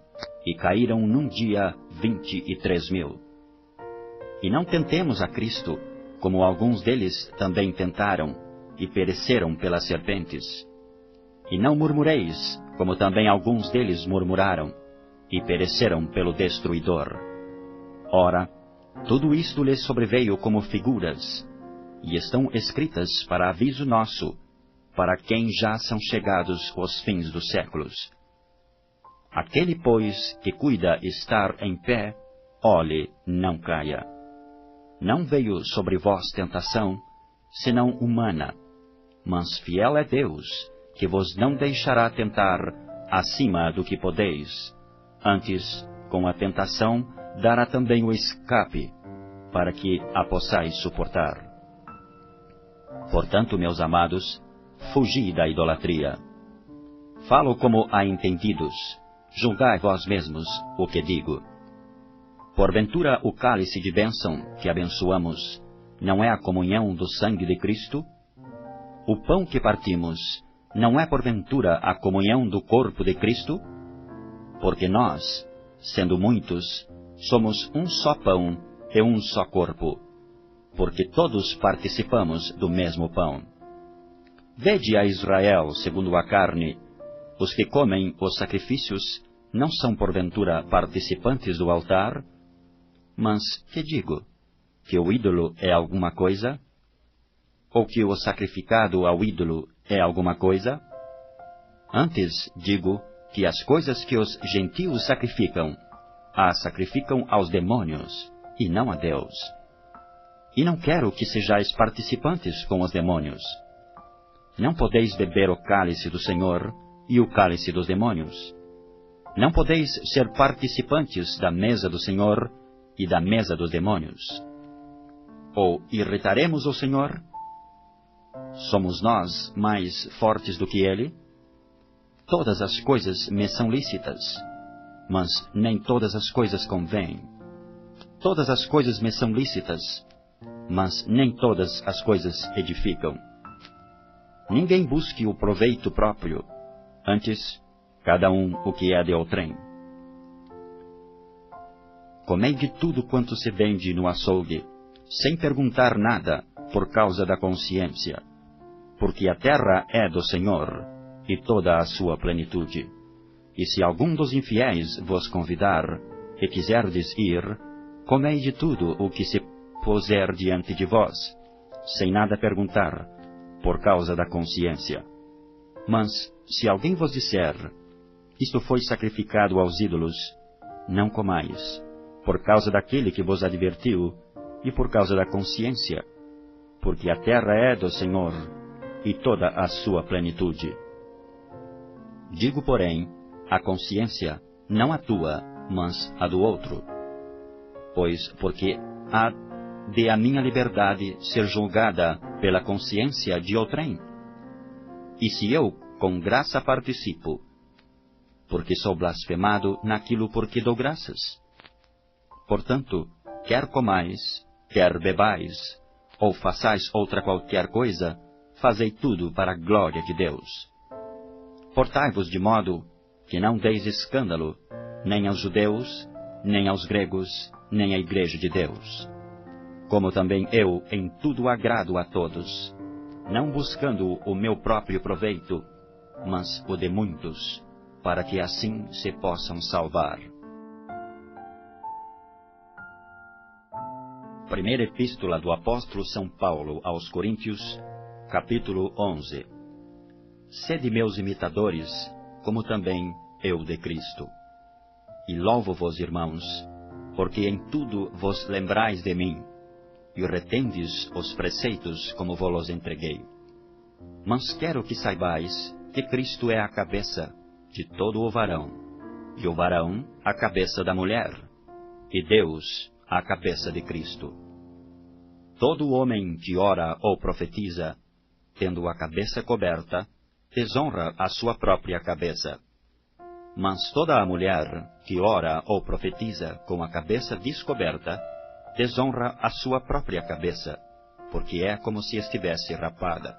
e caíram num dia 23.000. E não tentemos a Cristo, como alguns deles também tentaram, e pereceram pelas serpentes. E não murmureis, como também alguns deles murmuraram, e pereceram pelo destruidor. Ora, tudo isto lhes sobreveio como figuras, e estão escritas para aviso nosso, para quem já são chegados os fins dos séculos. Aquele, pois, que cuida estar em pé, olhe, não caia. Não veio sobre vós tentação, senão humana, mas fiel é Deus, que vos não deixará tentar acima do que podeis. Antes, com a tentação, dará também o escape, para que a possais suportar. Portanto, meus amados, fugi da idolatria. Falo como a entendidos, julgai vós mesmos o que digo. Porventura o cálice de bênção que abençoamos não é a comunhão do sangue de Cristo? O pão que partimos não é porventura a comunhão do corpo de Cristo? Porque nós, sendo muitos, somos um só pão e um só corpo, porque todos participamos do mesmo pão. Vede a Israel segundo a carne: os que comem os sacrifícios não são porventura participantes do altar? Mas, que digo? Que o ídolo é alguma coisa? Ou que o sacrificado ao ídolo é alguma coisa? Antes, digo que as coisas que os gentios sacrificam, a sacrificam aos demônios, e não a Deus. E não quero que sejais participantes com os demônios. Não podeis beber o cálice do Senhor e o cálice dos demônios. Não podeis ser participantes da mesa do Senhor e da mesa dos demônios. Ou irritaremos o Senhor? Somos nós mais fortes do que Ele? Todas as coisas me são lícitas, mas nem todas as coisas convêm. Todas as coisas me são lícitas, mas nem todas as coisas edificam. Ninguém busque o proveito próprio, antes, cada um o que é de outrem. Comei de tudo quanto se vende no açougue, sem perguntar nada, por causa da consciência, porque a terra é do Senhor, e toda a sua plenitude. E se algum dos infiéis vos convidar, e quiserdes ir, comei de tudo o que se puser diante de vós, sem nada perguntar, por causa da consciência. Mas, se alguém vos disser, isto foi sacrificado aos ídolos, não comais, por causa daquele que vos advertiu, e por causa da consciência, porque a terra é do Senhor, e toda a sua plenitude. Digo, porém, a consciência, não a tua, mas a do outro. Pois, porque há de a minha liberdade ser julgada pela consciência de outrem? E se eu, com graça participo, porque sou blasfemado naquilo por que dou graças? Portanto, quer comais, quer bebais, ou façais outra qualquer coisa, fazei tudo para a glória de Deus. Portai-vos de modo que não deis escândalo, nem aos judeus, nem aos gregos, nem à igreja de Deus. Como também eu em tudo agrado a todos, não buscando o meu próprio proveito, mas o de muitos, para que assim se possam salvar. Primeira Epístola do Apóstolo São Paulo aos Coríntios, capítulo 11. Sede meus imitadores, como também eu de Cristo. E louvo-vos, irmãos, porque em tudo vos lembrais de mim, e retendes os preceitos como vos entreguei. Mas quero que saibais que Cristo é a cabeça de todo o varão, e o varão a cabeça da mulher, e Deus a cabeça de Cristo. Todo homem que ora ou profetiza, tendo a cabeça coberta, desonra a sua própria cabeça. Mas toda a mulher que ora ou profetiza com a cabeça descoberta, desonra a sua própria cabeça, porque é como se estivesse rapada.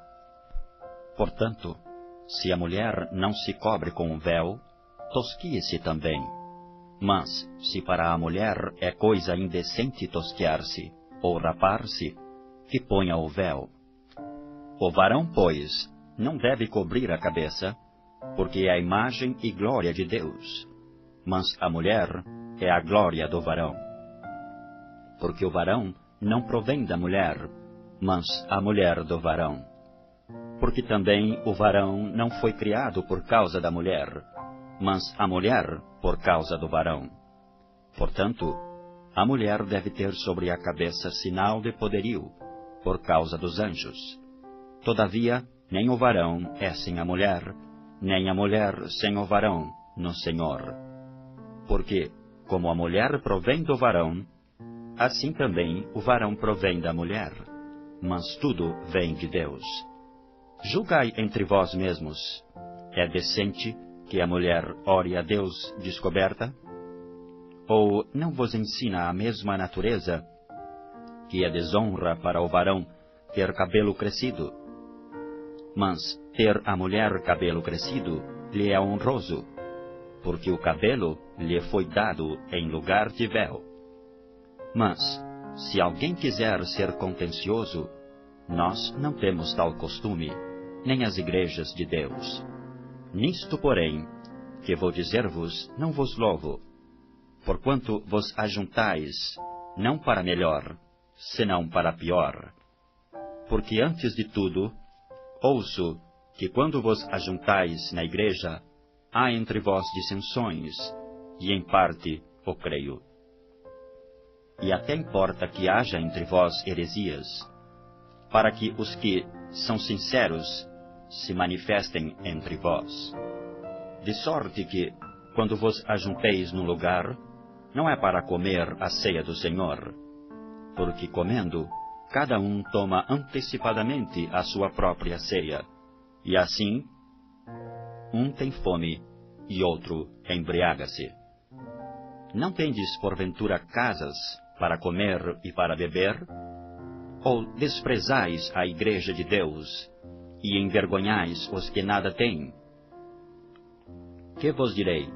Portanto, se a mulher não se cobre com um véu, tosquie-se também. Mas, se para a mulher é coisa indecente tosquear-se, ou rapar-se, que ponha o véu. O varão, pois, não deve cobrir a cabeça, porque é a imagem e glória de Deus, mas a mulher é a glória do varão. Porque o varão não provém da mulher, mas a mulher do varão. Porque também o varão não foi criado por causa da mulher, mas a mulher por causa do varão. Portanto, a mulher deve ter sobre a cabeça sinal de poderio, por causa dos anjos. Todavia, nem o varão é sem a mulher, nem a mulher sem o varão no Senhor. Porque, como a mulher provém do varão, assim também o varão provém da mulher, mas tudo vem de Deus. Julgai entre vós mesmos, é decente que a mulher ore a Deus descoberta? Ou não vos ensina a mesma natureza, que é desonra para o varão ter cabelo crescido? Mas ter a mulher cabelo crescido lhe é honroso, porque o cabelo lhe foi dado em lugar de véu. Mas, se alguém quiser ser contencioso, nós não temos tal costume, nem as igrejas de Deus. Nisto, porém, que vou dizer-vos, não vos louvo, porquanto vos ajuntais, não para melhor, senão para pior. Porque antes de tudo, ouço que quando vos ajuntais na igreja, há entre vós dissensões, e em parte o creio. E até importa que haja entre vós heresias, para que os que são sinceros se manifestem entre vós. De sorte que, quando vos ajunteis num lugar, não é para comer a ceia do Senhor, porque comendo, cada um toma antecipadamente a sua própria ceia, e assim, um tem fome e outro embriaga-se. Não tendes, porventura, casas para comer e para beber? Ou desprezais a igreja de Deus e envergonhais os que nada têm? Que vos direi?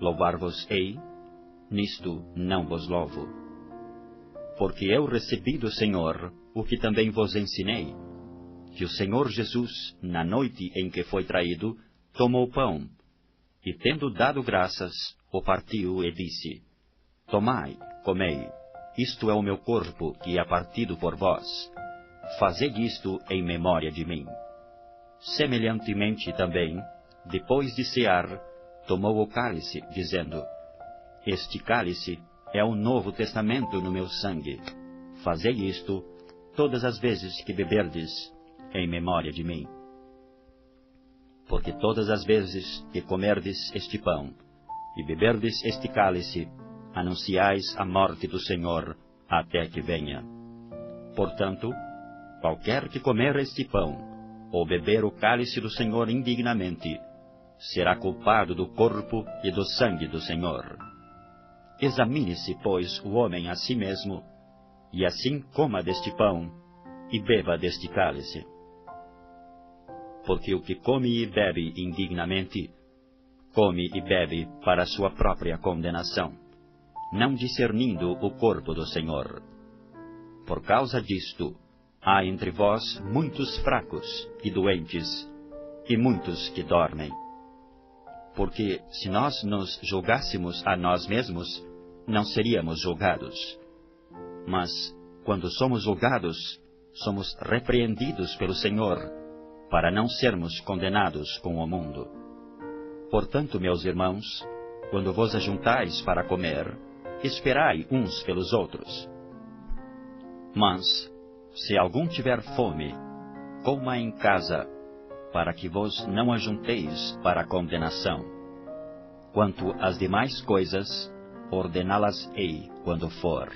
Louvar-vos-ei? Nisto não vos louvo. Porque eu recebi do Senhor o que também vos ensinei, que o Senhor Jesus, na noite em que foi traído, tomou pão, e tendo dado graças, o partiu e disse: Tomai, comei, isto é o meu corpo que é partido por vós. Fazei isto em memória de mim. Semelhantemente também, depois de cear, tomou o cálice, dizendo: Este cálice é o Novo Testamento no meu sangue. Fazei isto todas as vezes que beberdes, em memória de mim. Porque todas as vezes que comerdes este pão e beberdes este cálice, anunciais a morte do Senhor até que venha. Portanto, qualquer que comer este pão ou beber o cálice do Senhor indignamente, será culpado do corpo e do sangue do Senhor. Examine-se, pois, o homem a si mesmo, e assim coma deste pão e beba deste cálice. Porque o que come e bebe indignamente, come e bebe para a sua própria condenação, não discernindo o corpo do Senhor. Por causa disto, há entre vós muitos fracos e doentes, e muitos que dormem. Porque se nós nos julgássemos a nós mesmos, não seríamos julgados. Mas, quando somos julgados, somos repreendidos pelo Senhor, para não sermos condenados com o mundo. Portanto, meus irmãos, quando vos ajuntais para comer, esperai uns pelos outros. Mas, se algum tiver fome, coma em casa, para que vos não ajunteis para a condenação. Quanto às demais coisas, ordená-las-ei quando for.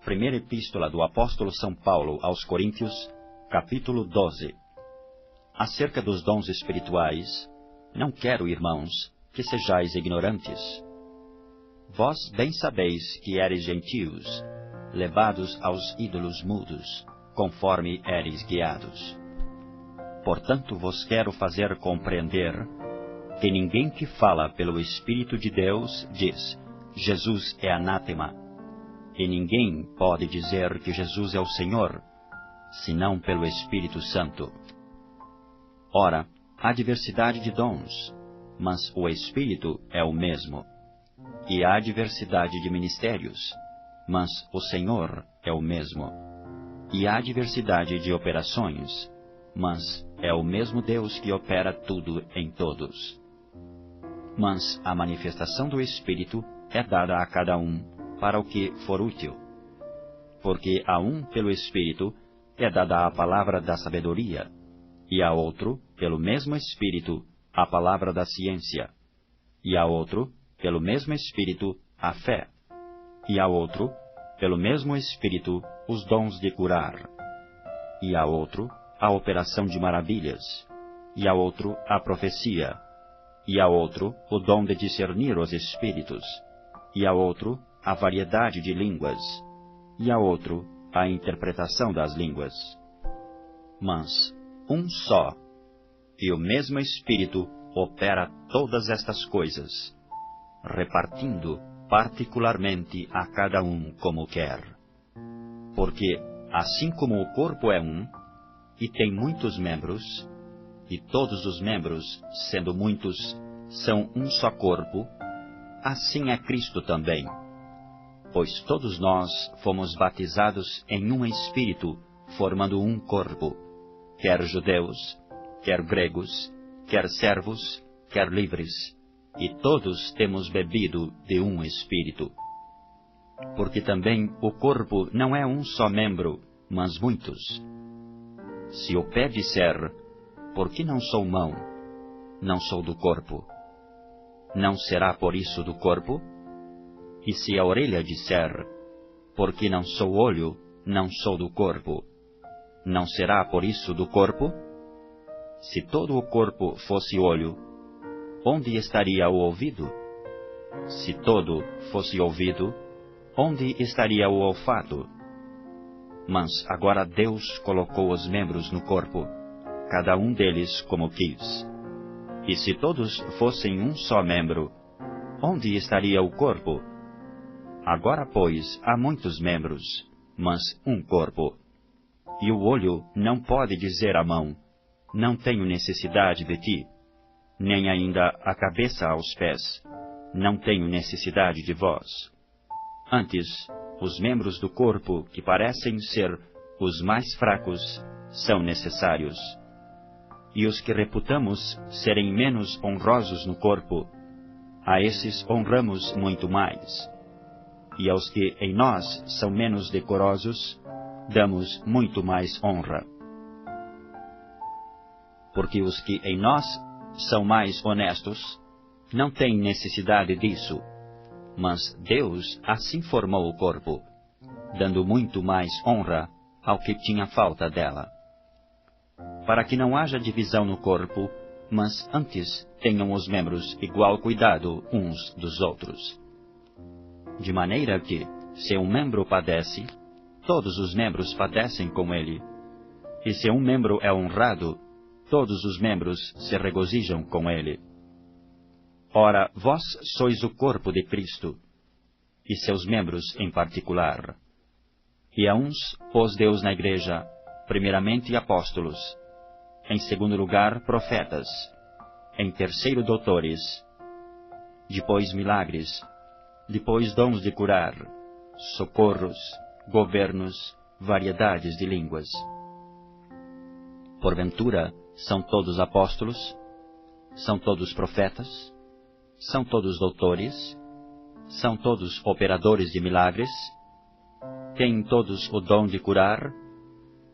Primeira Epístola do Apóstolo São Paulo aos Coríntios, capítulo 12. Acerca dos dons espirituais, não quero, irmãos, que sejais ignorantes. Vós bem sabeis que eres gentios, levados aos ídolos mudos, conforme eres guiados. Portanto, vos quero fazer compreender que ninguém que fala pelo Espírito de Deus diz: Jesus é anátema. E ninguém pode dizer que Jesus é o Senhor, senão pelo Espírito Santo. Ora, há diversidade de dons, mas o Espírito é o mesmo. E há diversidade de ministérios, mas o Senhor é o mesmo. E há diversidade de operações, mas é o mesmo Deus que opera tudo em todos. Mas a manifestação do Espírito é dada a cada um para o que for útil. Porque a um, pelo Espírito, é dada a palavra da sabedoria, e a outro, pelo mesmo Espírito, a palavra da ciência, e a outro, pelo mesmo Espírito, a fé, e a outro, pelo mesmo Espírito, os dons de curar, e a outro, a operação de maravilhas, e a outro, a profecia, e a outro, o dom de discernir os espíritos, e a outro, a variedade de línguas, e a outro, a interpretação das línguas. Mas um só, e o mesmo Espírito opera todas estas coisas, repartindo particularmente a cada um como quer. Porque, assim como o corpo é um, e tem muitos membros, e todos os membros, sendo muitos, são um só corpo, assim é Cristo também. Pois todos nós fomos batizados em um Espírito, formando um corpo, quer judeus, quer gregos, quer servos, quer livres, e todos temos bebido de um Espírito. Porque também o corpo não é um só membro, mas muitos. Se o pé disser, por que não sou mão? Não sou do corpo. Não será por isso do corpo? E se a orelha disser, por que não sou olho? Não sou do corpo. Não será por isso do corpo? Se todo o corpo fosse olho, onde estaria o ouvido? Se todo fosse ouvido, onde estaria o olfato? Mas agora Deus colocou os membros no corpo, cada um deles como quis. E se todos fossem um só membro, onde estaria o corpo? Agora, pois, há muitos membros, mas um corpo. E o olho não pode dizer à mão, não tenho necessidade de ti, nem ainda a cabeça aos pés, não tenho necessidade de vós. Antes, os membros do corpo que parecem ser os mais fracos são necessários. E os que reputamos serem menos honrosos no corpo, a esses honramos muito mais. E aos que em nós são menos decorosos, damos muito mais honra. Porque os que em nós são mais honestos, não têm necessidade disso, mas Deus assim formou o corpo, dando muito mais honra ao que tinha falta dela. Para que não haja divisão no corpo, mas antes tenham os membros igual cuidado uns dos outros. De maneira que, se um membro padece, todos os membros padecem com ele. E se um membro é honrado, todos os membros se regozijam com ele. Ora, vós sois o corpo de Cristo, e seus membros em particular. E a uns pôs Deus na igreja, primeiramente apóstolos, em segundo lugar profetas, em terceiro doutores, depois milagres, depois dons de curar, socorros, governos, variedades de línguas. Porventura, são todos apóstolos? São todos profetas? São todos doutores? São todos operadores de milagres? Têm todos o dom de curar?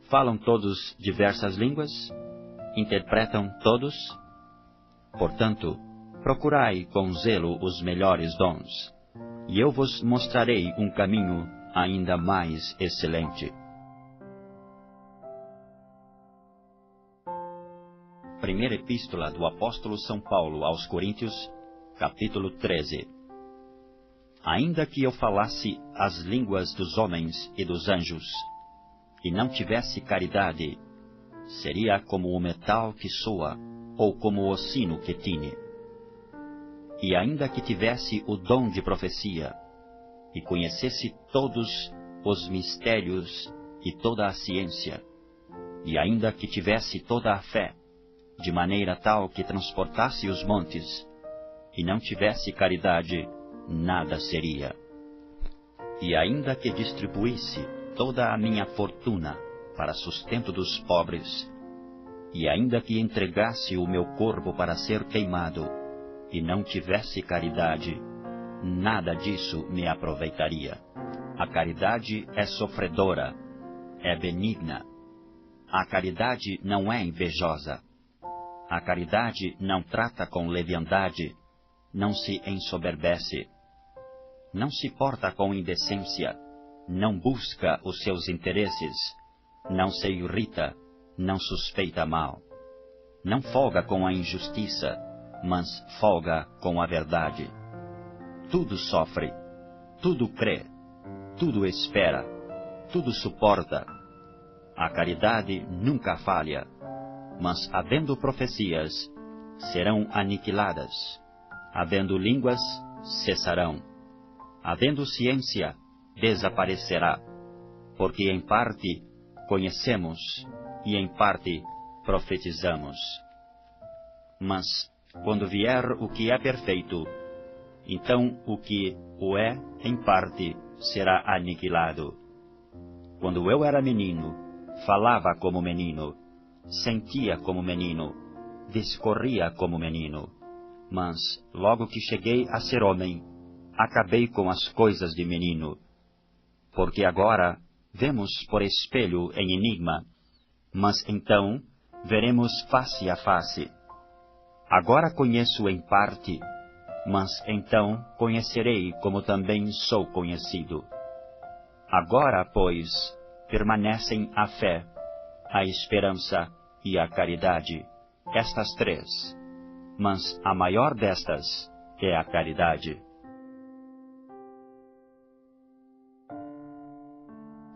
Falam todos diversas línguas? Interpretam todos? Portanto, procurai com zelo os melhores dons, e eu vos mostrarei um caminho ainda mais excelente. Primeira Epístola do Apóstolo São Paulo aos Coríntios, capítulo 13. Ainda que eu falasse as línguas dos homens e dos anjos, e não tivesse caridade, seria como o metal que soa, ou como o sino que tine. E ainda que tivesse o dom de profecia, e conhecesse todos os mistérios e toda a ciência, e ainda que tivesse toda a fé, de maneira tal que transportasse os montes, e não tivesse caridade, nada seria. E ainda que distribuísse toda a minha fortuna para sustento dos pobres, e ainda que entregasse o meu corpo para ser queimado, e não tivesse caridade, nada disso me aproveitaria. A caridade é sofredora, é benigna. A caridade não é invejosa. A caridade não trata com leviandade, não se ensoberbece, não se porta com indecência, não busca os seus interesses, não se irrita, não suspeita mal, não folga com a injustiça, mas folga com a verdade. Tudo sofre, tudo crê, tudo espera, tudo suporta. A caridade nunca falha, mas havendo profecias, serão aniquiladas, havendo línguas, cessarão, havendo ciência, desaparecerá, porque em parte conhecemos e em parte profetizamos. Mas, quando vier o que é perfeito, então o que o é em parte será aniquilado. Quando eu era menino, falava como menino, sentia como menino, discorria como menino, Mas, logo que cheguei a ser homem, acabei com as coisas de menino. Porque agora vemos por espelho em enigma, mas então veremos face a face. Agora conheço em parte, mas então conhecerei como também sou conhecido. Agora, pois, permanecem a fé, a esperança e a caridade, estas três, mas a maior destas é a caridade.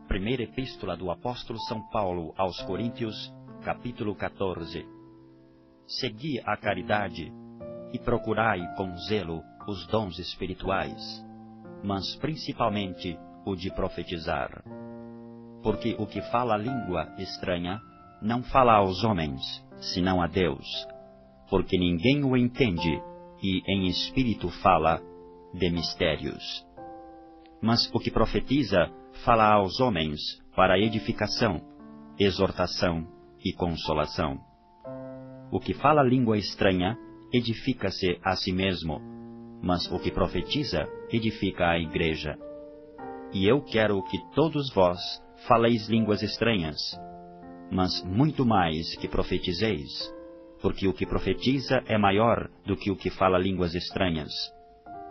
Primeira Epístola do Apóstolo São Paulo aos Coríntios, capítulo 14. Segui a caridade e procurai com zelo os dons espirituais, mas principalmente o de profetizar. Porque o que fala língua estranha não fala aos homens, senão a Deus, porque ninguém o entende, e em espírito fala de mistérios. Mas o que profetiza fala aos homens para edificação, exortação e consolação. O que fala língua estranha edifica-se a si mesmo, mas o que profetiza edifica a igreja. E eu quero que todos vós faleis línguas estranhas, mas muito mais que profetizeis, porque o que profetiza é maior do que o que fala línguas estranhas,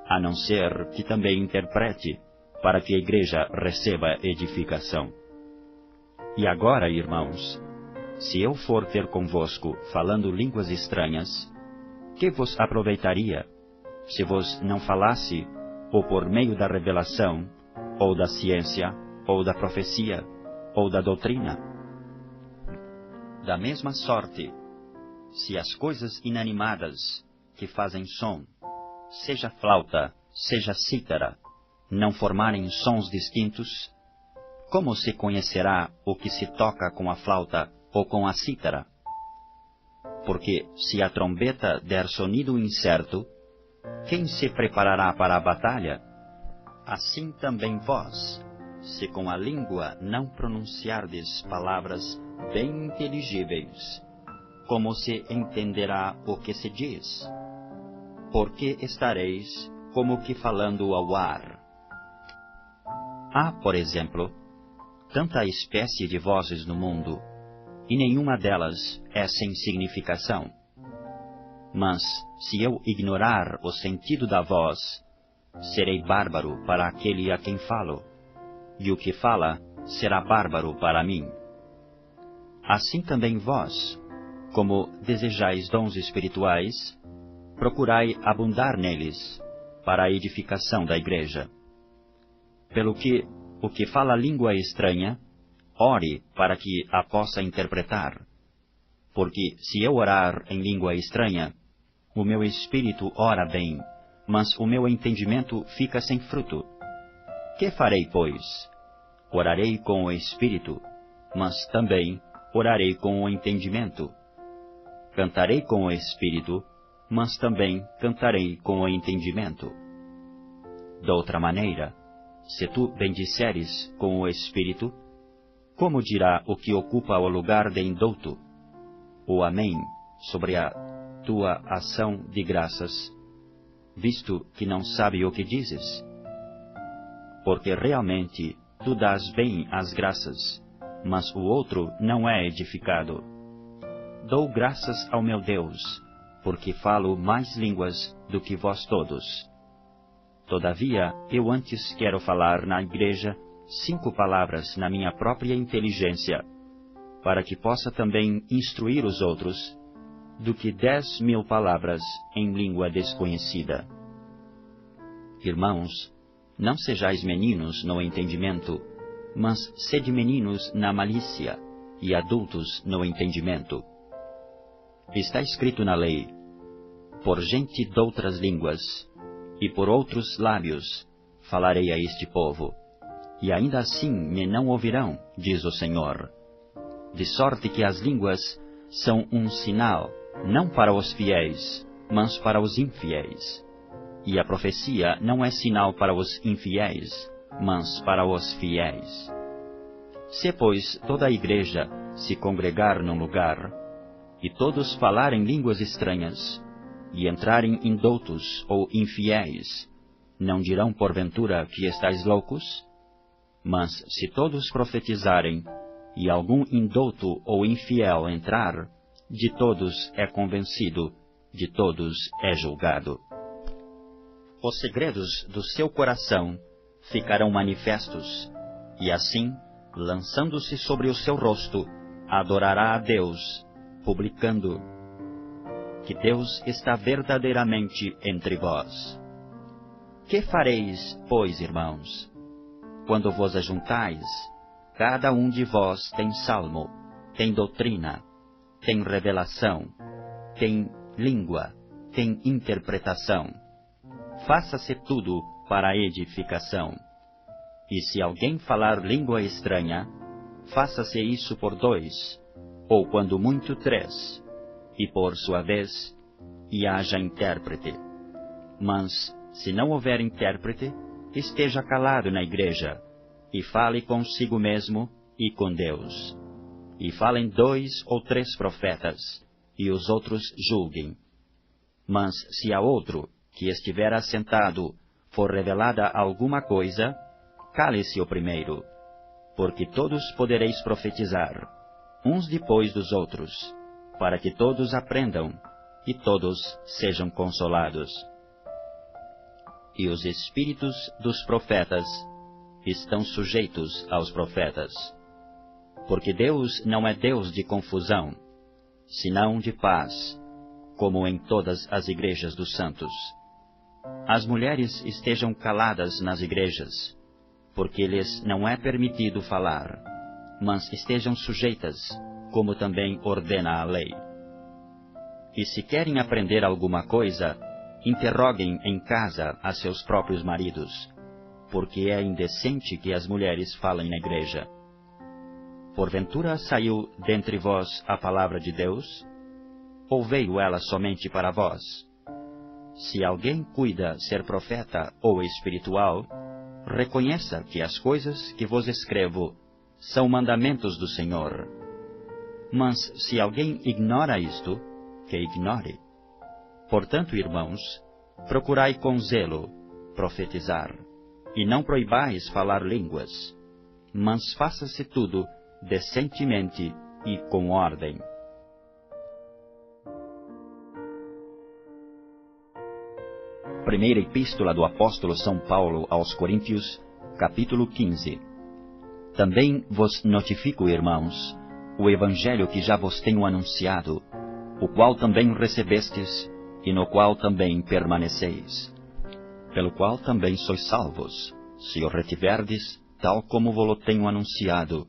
a não ser que também interprete, para que a igreja receba edificação. E agora, irmãos, se eu for ter convosco falando línguas estranhas, que vos aproveitaria, se vos não falasse, ou por meio da revelação, ou da ciência, ou da profecia, ou da doutrina? Da mesma sorte, se as coisas inanimadas que fazem som, seja flauta, seja cítara, não formarem sons distintos, como se conhecerá o que se toca com a flauta ou com a cítara? Porque se a trombeta der sonido incerto, quem se preparará para a batalha? Assim também vós, se com a língua não pronunciardes palavras bem inteligíveis, como se entenderá o que se diz? Porque estareis como que falando ao ar. Há, por exemplo, tanta espécie de vozes no mundo, e nenhuma delas é sem significação. Mas, se eu ignorar o sentido da voz, serei bárbaro para aquele a quem falo, e o que fala será bárbaro para mim. Assim também vós, como desejais dons espirituais, procurai abundar neles, para a edificação da igreja. Pelo que, o que fala língua estranha, ore para que a possa interpretar. Porque se eu orar em língua estranha, o meu espírito ora bem, mas o meu entendimento fica sem fruto. Que farei, pois? Orarei com o espírito, mas também orarei com o entendimento. Cantarei com o espírito, mas também cantarei com o entendimento. De outra maneira, se tu bendisseres com o espírito, como dirá o que ocupa o lugar de indouto, o amém sobre a tua ação de graças, visto que não sabe o que dizes? Porque realmente tu dás bem as graças, mas o outro não é edificado. Dou graças ao meu Deus, porque falo mais línguas do que vós todos. Todavia, eu antes quero falar na igreja 5 palavras na minha própria inteligência, para que possa também instruir os outros, do que 10.000 palavras em língua desconhecida. Irmãos, não sejais meninos no entendimento, mas sede meninos na malícia, e adultos no entendimento. Está escrito na lei: por gente doutras línguas, e por outros lábios, falarei a este povo, e ainda assim me não ouvirão, diz o Senhor. De sorte que as línguas são um sinal, não para os fiéis, mas para os infiéis. E a profecia não é sinal para os infiéis, mas para os fiéis. Se, pois, toda a igreja se congregar num lugar, e todos falarem línguas estranhas, e entrarem indoutos ou infiéis, não dirão porventura que estáis loucos? Mas se todos profetizarem, e algum indouto ou infiel entrar, de todos é convencido, de todos é julgado. Os segredos do seu coração ficarão manifestos, e assim, lançando-se sobre o seu rosto, adorará a Deus, publicando que Deus está verdadeiramente entre vós. Que fareis, pois, irmãos? Quando vos ajuntais, cada um de vós tem salmo, tem doutrina, tem revelação, tem língua, tem interpretação. Faça-se tudo para a edificação. E se alguém falar língua estranha, faça-se isso por 2, ou quando muito 3, e por sua vez, e haja intérprete. Mas, se não houver intérprete, esteja calado na igreja, e fale consigo mesmo e com Deus. E falem 2 ou 3 profetas, e os outros julguem. Mas se a outro, que estiver assentado, for revelada alguma coisa, cale-se o primeiro, porque todos podereis profetizar, uns depois dos outros, para que todos aprendam, e todos sejam consolados. E os espíritos dos profetas estão sujeitos aos profetas, porque Deus não é Deus de confusão, senão de paz, como em todas as igrejas dos santos. As mulheres estejam caladas nas igrejas, porque lhes não é permitido falar, mas estejam sujeitas, como também ordena a lei. E se querem aprender alguma coisa, interroguem em casa a seus próprios maridos, porque é indecente que as mulheres falem na igreja. Porventura saiu dentre vós a palavra de Deus? Ou veio ela somente para vós? Se alguém cuida ser profeta ou espiritual, reconheça que as coisas que vos escrevo são mandamentos do Senhor. Mas se alguém ignora isto, que ignore. Portanto, irmãos, procurai com zelo profetizar, e não proibais falar línguas, mas faça-se tudo decentemente e com ordem. Primeira Epístola do Apóstolo São Paulo aos Coríntios, capítulo 15. Também vos notifico, irmãos, o Evangelho que já vos tenho anunciado, o qual também recebestes, e no qual também permaneceis, pelo qual também sois salvos, se o retiverdes, tal como vos-lo tenho anunciado,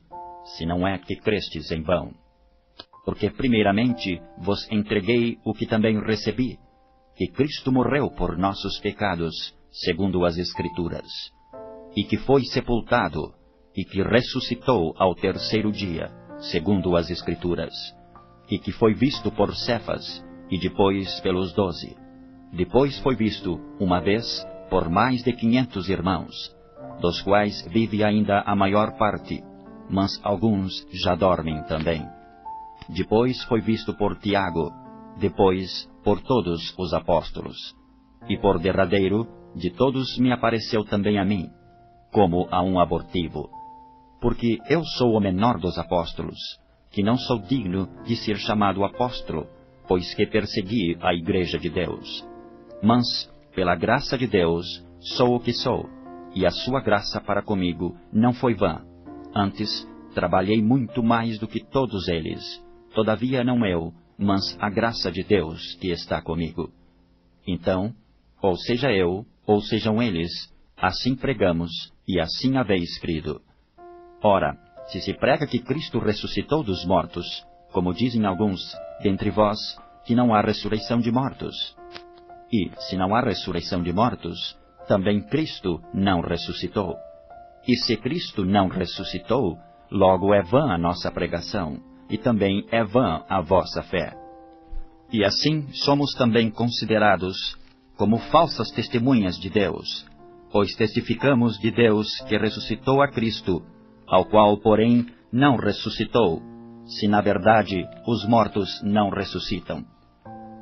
se não é que crestes em vão. Porque primeiramente vos entreguei o que também recebi, que Cristo morreu por nossos pecados, segundo as Escrituras, e que foi sepultado, e que ressuscitou ao terceiro dia, segundo as Escrituras, e que foi visto por Cefas, e depois pelos 12. Depois foi visto, uma vez, por mais de 500 irmãos, dos quais vive ainda a maior parte, mas alguns já dormem também. Depois foi visto por Tiago, depois por todos os apóstolos. E por derradeiro, de todos me apareceu também a mim, como a um abortivo. Porque eu sou o menor dos apóstolos, que não sou digno de ser chamado apóstolo, pois que persegui a igreja de Deus. Mas, pela graça de Deus, sou o que sou, e a sua graça para comigo não foi vã. Antes, trabalhei muito mais do que todos eles, todavia não eu, mas a graça de Deus que está comigo. Então, ou seja eu, ou sejam eles, assim pregamos, e assim haveis crido. Ora, se prega que Cristo ressuscitou dos mortos, como dizem alguns dentre vós, que não há ressurreição de mortos. E, se não há ressurreição de mortos, também Cristo não ressuscitou. E se Cristo não ressuscitou, logo é vã a nossa pregação, e também é vã a vossa fé. E assim somos também considerados como falsas testemunhas de Deus, pois testificamos de Deus que ressuscitou a Cristo, ao qual, porém, não ressuscitou, se na verdade os mortos não ressuscitam.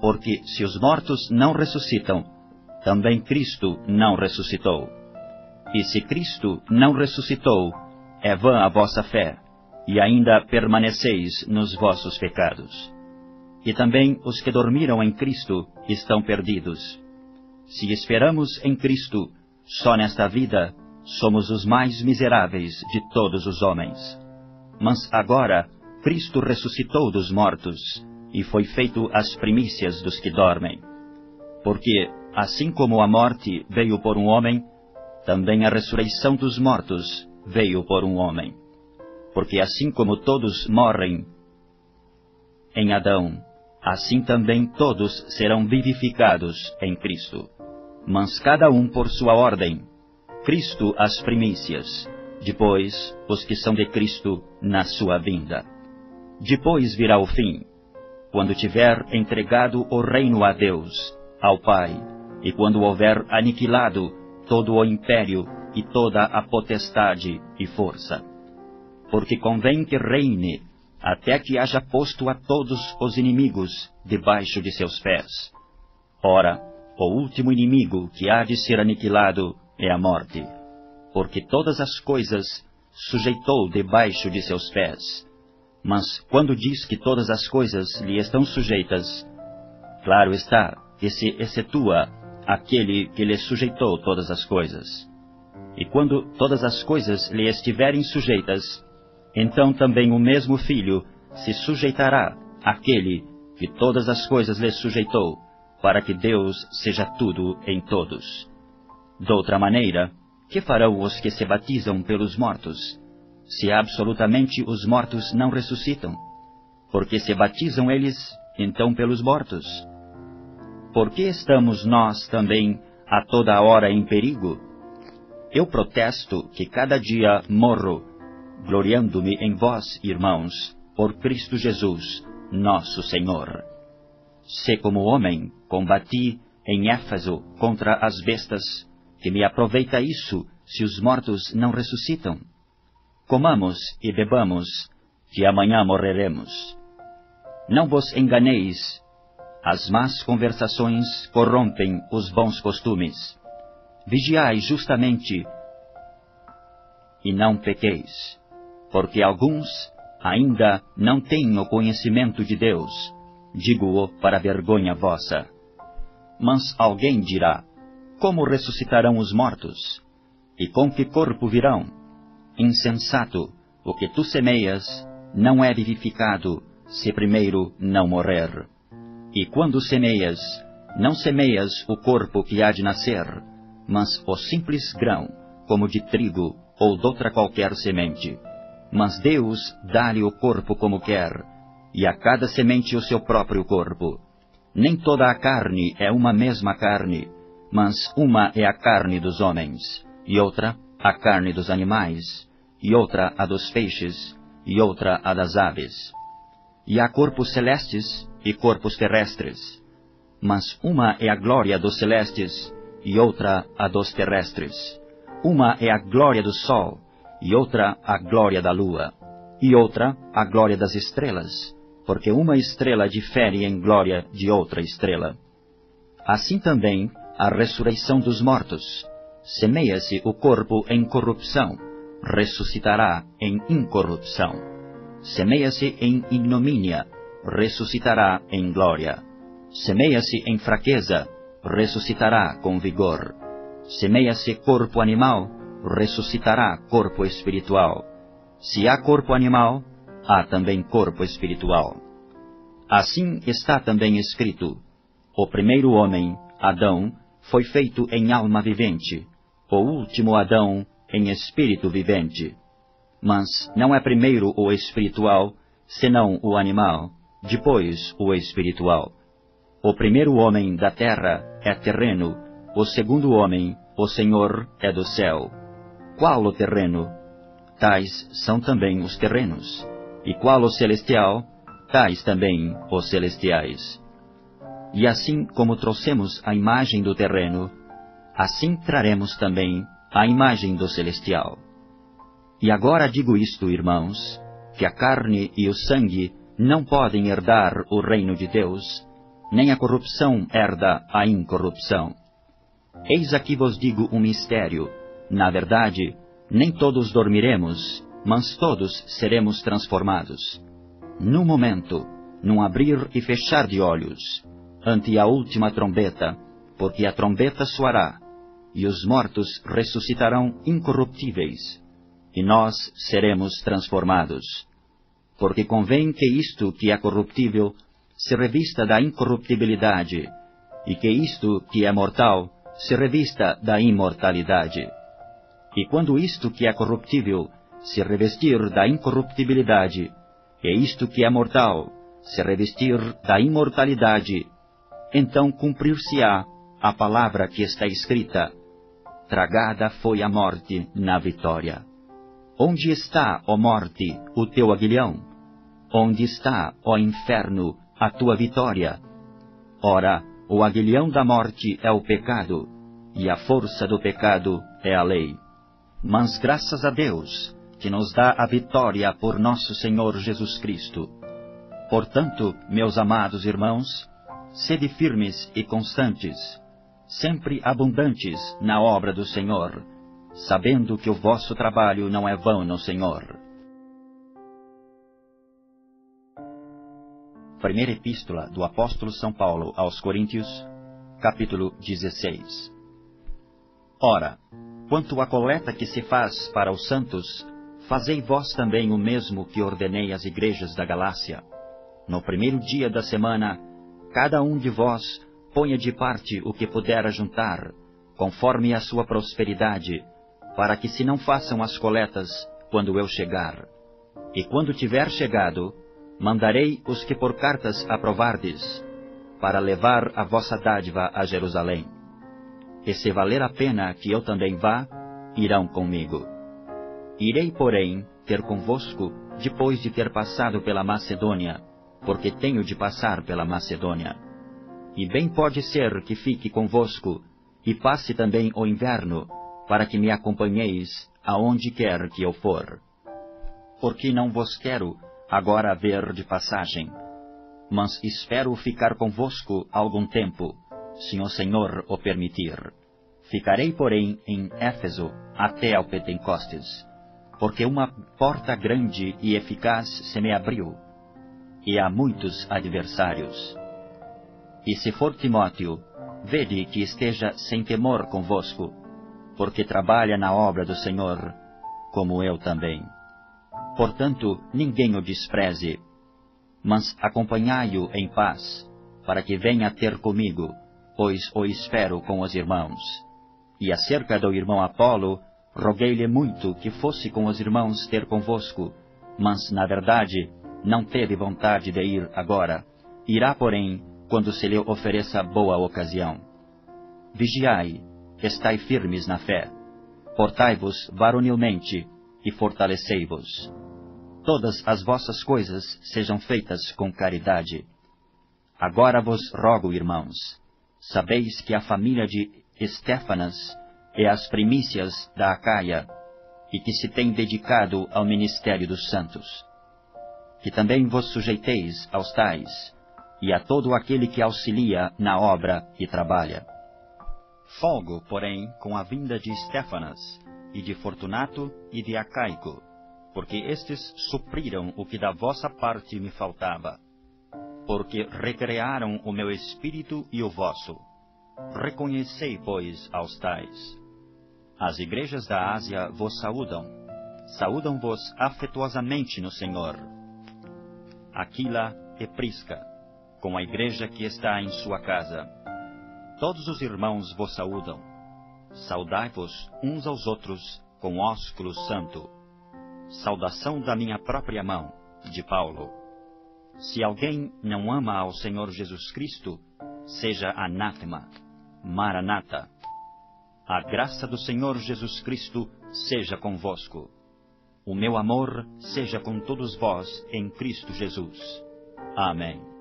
Porque se os mortos não ressuscitam, também Cristo não ressuscitou. E se Cristo não ressuscitou, é vã a vossa fé, e ainda permaneceis nos vossos pecados. E também os que dormiram em Cristo estão perdidos. Se esperamos em Cristo, só nesta vida, somos os mais miseráveis de todos os homens. Mas agora, Cristo ressuscitou dos mortos, e foi feito as primícias dos que dormem. Porque, assim como a morte veio por um homem, também a ressurreição dos mortos veio por um homem. Porque assim como todos morrem em Adão, assim também todos serão vivificados em Cristo. Mas cada um por sua ordem. Cristo as primícias, depois os que são de Cristo na sua vinda. Depois virá o fim, quando tiver entregado o reino a Deus, ao Pai, e quando houver aniquilado todo o império e toda a potestade e força. Porque convém que reine, até que haja posto a todos os inimigos debaixo de seus pés. Ora, o último inimigo que há de ser aniquilado é a morte, porque todas as coisas sujeitou debaixo de seus pés. Mas quando diz que todas as coisas lhe estão sujeitas, claro está que se excetua aquele que lhe sujeitou todas as coisas. E quando todas as coisas lhe estiverem sujeitas, então também o mesmo Filho se sujeitará àquele que todas as coisas lhe sujeitou, para que Deus seja tudo em todos. De outra maneira, que farão os que se batizam pelos mortos, se absolutamente os mortos não ressuscitam? Porque se batizam eles, então pelos mortos. Por que estamos nós também a toda a hora em perigo? Eu protesto que cada dia morro, gloriando-me em vós, irmãos, por Cristo Jesus, nosso Senhor. Se como homem combati em Éfeso contra as bestas, que me aproveita isso se os mortos não ressuscitam? Comamos e bebamos, que amanhã morreremos. Não vos enganeis, as más conversações corrompem os bons costumes. Vigiai justamente e não pequeis, porque alguns ainda não têm o conhecimento de Deus, digo-o para vergonha vossa. Mas alguém dirá, como ressuscitarão os mortos? E com que corpo virão? Insensato, o que tu semeias não é vivificado, se primeiro não morrer. E quando semeias, não semeias o corpo que há de nascer, mas o simples grão, como de trigo ou de outra qualquer semente. Mas Deus dá-lhe o corpo como quer, e a cada semente o seu próprio corpo. Nem toda a carne é uma mesma carne, mas uma é a carne dos homens, e outra a carne dos animais, e outra a dos peixes, e outra a das aves. E há corpos celestes e corpos terrestres, mas uma é a glória dos celestes, e outra a dos terrestres. Uma é a glória do sol, e outra a glória da lua, e outra a glória das estrelas, porque uma estrela difere em glória de outra estrela. Assim também a ressurreição dos mortos. Semeia-se o corpo em corrupção, ressuscitará em incorrupção. Semeia-se em ignomínia, ressuscitará em glória. Semeia-se em fraqueza, ressuscitará com vigor. Semeia-se corpo animal, ressuscitará corpo espiritual. Se há corpo animal, há também corpo espiritual. Assim está também escrito: o primeiro homem, Adão, foi feito em alma vivente, o último Adão em espírito vivente. Mas não é primeiro o espiritual, senão o animal, depois o espiritual. O primeiro homem da terra é terreno, o segundo homem, o Senhor, é do céu. Qual o terreno? Tais são também os terrenos. E qual o celestial? Tais também os celestiais. E assim como trouxemos a imagem do terreno, assim traremos também a imagem do celestial. E agora digo isto, irmãos, que a carne e o sangue não podem herdar o reino de Deus, nem a corrupção herda a incorrupção. Eis aqui vos digo um mistério. Na verdade, nem todos dormiremos, mas todos seremos transformados. Num momento, num abrir e fechar de olhos, ante a última trombeta, porque a trombeta soará, e os mortos ressuscitarão incorruptíveis, e nós seremos transformados. Porque convém que isto que é corruptível se revista da incorruptibilidade, e que isto que é mortal se revista da imortalidade. E quando isto que é corruptível se revestir da incorruptibilidade, e isto que é mortal se revestir da imortalidade, então cumprir-se-á a palavra que está escrita: tragada foi a morte na vitória. Onde está, ó morte, o teu aguilhão? Onde está, ó inferno, a tua vitória? Ora, o aguilhão da morte é o pecado, e a força do pecado é a lei. Mas graças a Deus, que nos dá a vitória por nosso Senhor Jesus Cristo. Portanto, meus amados irmãos, sede firmes e constantes, sempre abundantes na obra do Senhor, sabendo que o vosso trabalho não é vão no Senhor. Primeira Epístola do Apóstolo São Paulo aos Coríntios, capítulo 16. Ora, quanto à coleta que se faz para os santos, fazei vós também o mesmo que ordenei às igrejas da Galácia. No primeiro dia da semana, cada um de vós ponha de parte o que puder ajuntar, conforme a sua prosperidade, para que se não façam as coletas quando eu chegar. E quando tiver chegado, mandarei os que por cartas aprovardes, para levar a vossa dádiva a Jerusalém. E se valer a pena que eu também vá, irão comigo. Irei, porém, ter convosco depois de ter passado pela Macedônia, porque tenho de passar pela Macedônia. E bem pode ser que fique convosco, e passe também o inverno, para que me acompanheis aonde quer que eu for. Porque não vos quero agora ver de passagem, mas espero ficar convosco algum tempo, se o Senhor o permitir. Ficarei, porém, em Éfeso até ao Pentecostes, porque uma porta grande e eficaz se me abriu, e há muitos adversários. E se for Timóteo, vede que esteja sem temor convosco, porque trabalha na obra do Senhor, como eu também. Portanto, ninguém o despreze, mas acompanhai-o em paz, para que venha ter comigo, pois o espero com os irmãos. E acerca do irmão Apolo, roguei-lhe muito que fosse com os irmãos ter convosco, mas, na verdade, não teve vontade de ir agora. Irá, porém, quando se lhe ofereça boa ocasião. Vigiai, estai firmes na fé, portai-vos varonilmente e fortalecei-vos. Todas as vossas coisas sejam feitas com caridade. Agora vos rogo, irmãos, sabeis que a família de Estéfanas é as primícias da Acaia, e que se tem dedicado ao ministério dos santos. Que também vos sujeiteis aos tais, e a todo aquele que auxilia na obra e trabalha. Folgo, porém, com a vinda de Estéfanas, e de Fortunato e de Acaico, porque estes supriram o que da vossa parte me faltava, porque recrearam o meu espírito e o vosso. Reconhecei, pois, aos tais. As igrejas da Ásia vos saúdam. Saúdam-vos afetuosamente no Senhor. Aquila e Prisca, com a igreja que está em sua casa. Todos os irmãos vos saúdam. Saudai-vos uns aos outros com ósculo santo. Saudação da minha própria mão, de Paulo. Se alguém não ama ao Senhor Jesus Cristo, seja anátema. Maranata. A graça do Senhor Jesus Cristo seja convosco. O meu amor seja com todos vós em Cristo Jesus. Amém.